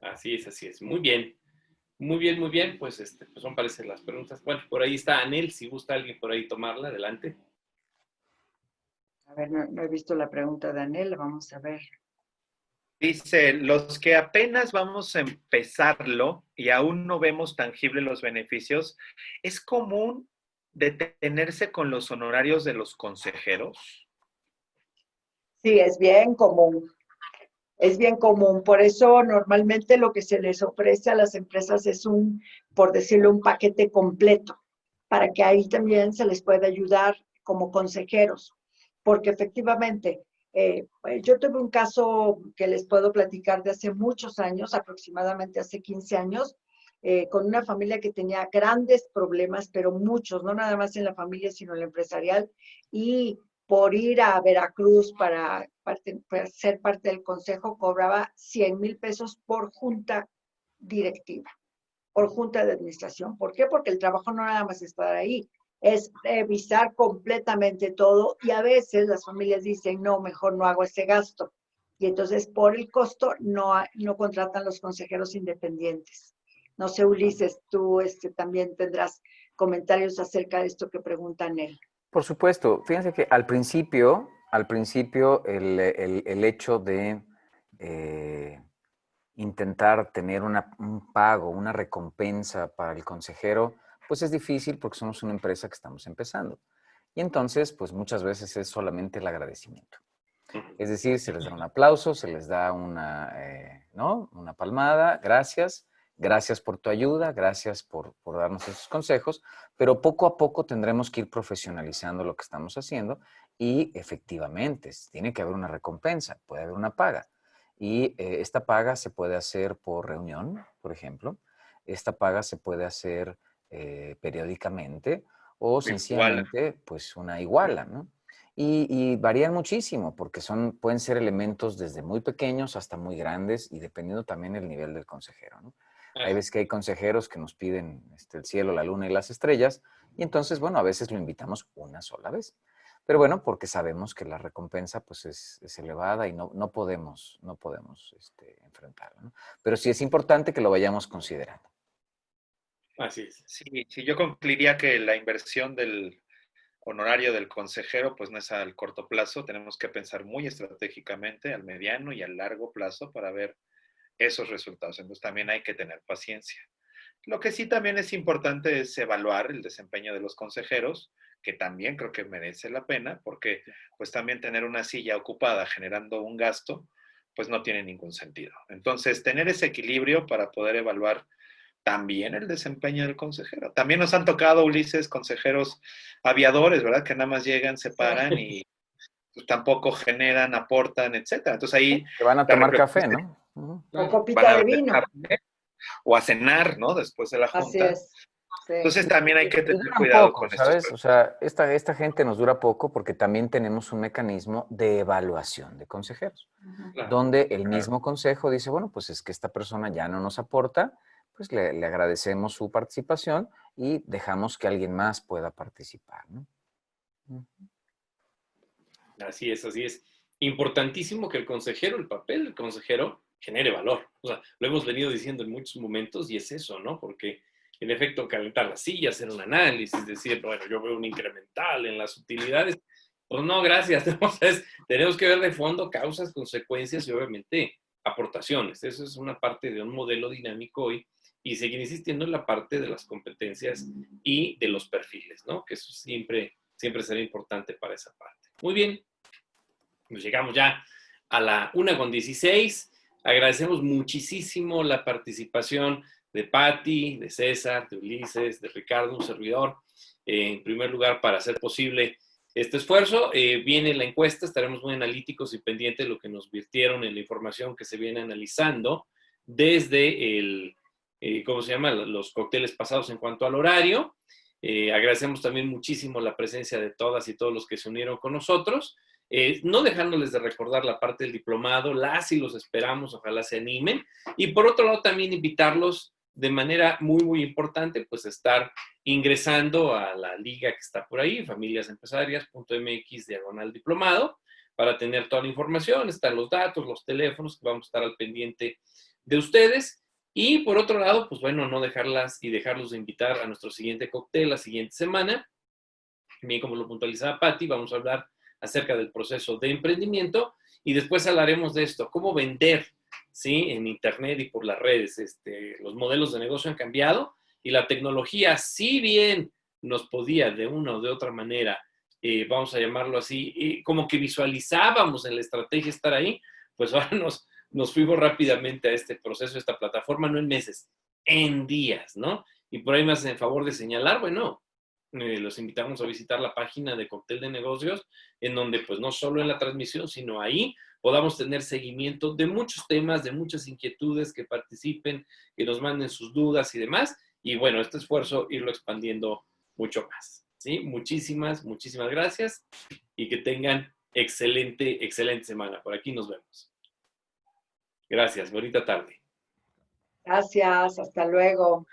Así es, así es. Muy bien. Muy bien, muy bien. Pues, pues son parece las preguntas. Bueno, por ahí está Anel, si gusta alguien por ahí tomarla, adelante. A ver, no he visto la pregunta de Anel, vamos a ver. Dice, los que apenas vamos a empezarlo y aún no vemos tangibles los beneficios, ¿es común detenerse con los honorarios de los consejeros? Sí, es bien común. Es bien común. Por eso normalmente lo que se les ofrece a las empresas es por decirlo, un paquete completo, para que ahí también se les pueda ayudar como consejeros. Porque efectivamente, yo tuve un caso que les puedo platicar de hace muchos años, aproximadamente hace 15 años, con una familia que tenía grandes problemas, pero muchos, no nada más en la familia, sino en la empresarial, y por ir a Veracruz para ser parte del consejo, cobraba 100,000 pesos por junta directiva, por junta de administración. ¿Por qué? Porque el trabajo no nada más es estar ahí, es revisar completamente todo, y a veces las familias dicen, no, mejor no hago ese gasto. Y entonces por el costo no contratan los consejeros independientes. No sé, Ulises, tú también tendrás comentarios acerca de esto que preguntan él. Por supuesto. Fíjense que al principio el hecho de intentar tener un pago, una recompensa para el consejero, pues es difícil porque somos una empresa que estamos empezando. Y entonces, pues muchas veces es solamente el agradecimiento. Es decir, se les da un aplauso, se les da ¿no? Una palmada, gracias, gracias por tu ayuda, gracias por darnos esos consejos, pero poco a poco tendremos que ir profesionalizando lo que estamos haciendo y efectivamente tiene que haber una recompensa, puede haber una paga. Y esta paga se puede hacer por reunión, por ejemplo. Esta paga se puede hacer periódicamente o sencillamente pues una iguala, ¿no? Y varían muchísimo porque pueden ser elementos desde muy pequeños hasta muy grandes y dependiendo también del nivel del consejero, ¿no? Hay veces que hay consejeros que nos piden el cielo, la luna y las estrellas y entonces, bueno, a veces lo invitamos una sola vez. Pero bueno, porque sabemos que la recompensa pues es elevada y no podemos enfrentarla, ¿no? Pero sí es importante que lo vayamos considerando. Así es. Sí, yo concluiría que la inversión del honorario del consejero pues no es al corto plazo, tenemos que pensar muy estratégicamente al mediano y al largo plazo para ver esos resultados. Entonces también hay que tener paciencia. Lo que sí también es importante es evaluar el desempeño de los consejeros, que también creo que merece la pena, porque pues también tener una silla ocupada generando un gasto, pues no tiene ningún sentido. Entonces, tener ese equilibrio para poder evaluar también el desempeño del consejero. También nos han tocado, Ulises, consejeros aviadores, ¿verdad? Que nada más llegan, se paran y pues, tampoco generan, aportan, etcétera. Entonces ahí... Que van a tomar café, ¿no? O copita de vino. O a cenar, ¿no? Después de la junta. Así es. Sí. Entonces también hay que tener cuidado poco, con ¿sabes? esto. O sea, esta gente nos dura poco porque también tenemos un mecanismo de evaluación de consejeros, donde el mismo consejo dice, bueno, pues es que esta persona ya no nos aporta, pues le agradecemos su participación y dejamos que alguien más pueda participar, ¿no? Así es, así es. Importantísimo que el papel del consejero genere valor. O sea, lo hemos venido diciendo en muchos momentos y es eso, ¿no? Porque en efecto, calentar las sillas, hacer un análisis, decir, bueno, yo veo un incremental en las utilidades. Pues no, gracias. Tenemos que ver de fondo causas, consecuencias y obviamente aportaciones. Eso es una parte de un modelo dinámico hoy y seguir insistiendo en la parte de las competencias y de los perfiles, ¿no? Que eso siempre será importante para esa parte. Muy bien. Nos llegamos ya a la 1:16. Agradecemos muchísimo la participación de Patti, de César, de Ulises, de Ricardo, un servidor, en primer lugar para hacer posible este esfuerzo. Viene la encuesta, estaremos muy analíticos y pendientes de lo que nos virtieron en la información que se viene analizando desde ¿cómo se llama? Los cócteles pasados en cuanto al horario. Agradecemos también muchísimo la presencia de todas y todos los que se unieron con nosotros. No dejándoles de recordar la parte del diplomado, las y los esperamos, ojalá se animen. Y por otro lado, también invitarlos de manera muy, muy importante, pues estar ingresando a la liga que está por ahí, familiasempresarias.mx/diplomado, para tener toda la información, están los datos, los teléfonos, que vamos a estar al pendiente de ustedes. Y por otro lado, pues bueno, no dejarlos de invitar a nuestro siguiente cóctel la siguiente semana. Bien, como lo puntualizaba Patti, vamos a hablar acerca del proceso de emprendimiento Y después hablaremos de esto, cómo vender, ¿sí? En Internet y por las redes. Los modelos de negocio han cambiado y la tecnología, si bien nos podía de una o de otra manera, vamos a llamarlo así, como que visualizábamos en la estrategia estar ahí, pues ahora nos fuimos rápidamente a este proceso, a esta plataforma, no en meses, en días, ¿no? Y por ahí me hacen el favor de señalar, bueno, los invitamos a visitar la página de Cóctel de Negocios, en donde pues no solo en la transmisión, sino ahí podamos tener seguimiento de muchos temas, de muchas inquietudes, que participen, que nos manden sus dudas y demás. Y bueno, este esfuerzo irlo expandiendo mucho más, ¿sí? Muchísimas, muchísimas gracias y que tengan excelente, excelente semana. Por aquí nos vemos. Gracias, bonita tarde. Gracias, hasta luego.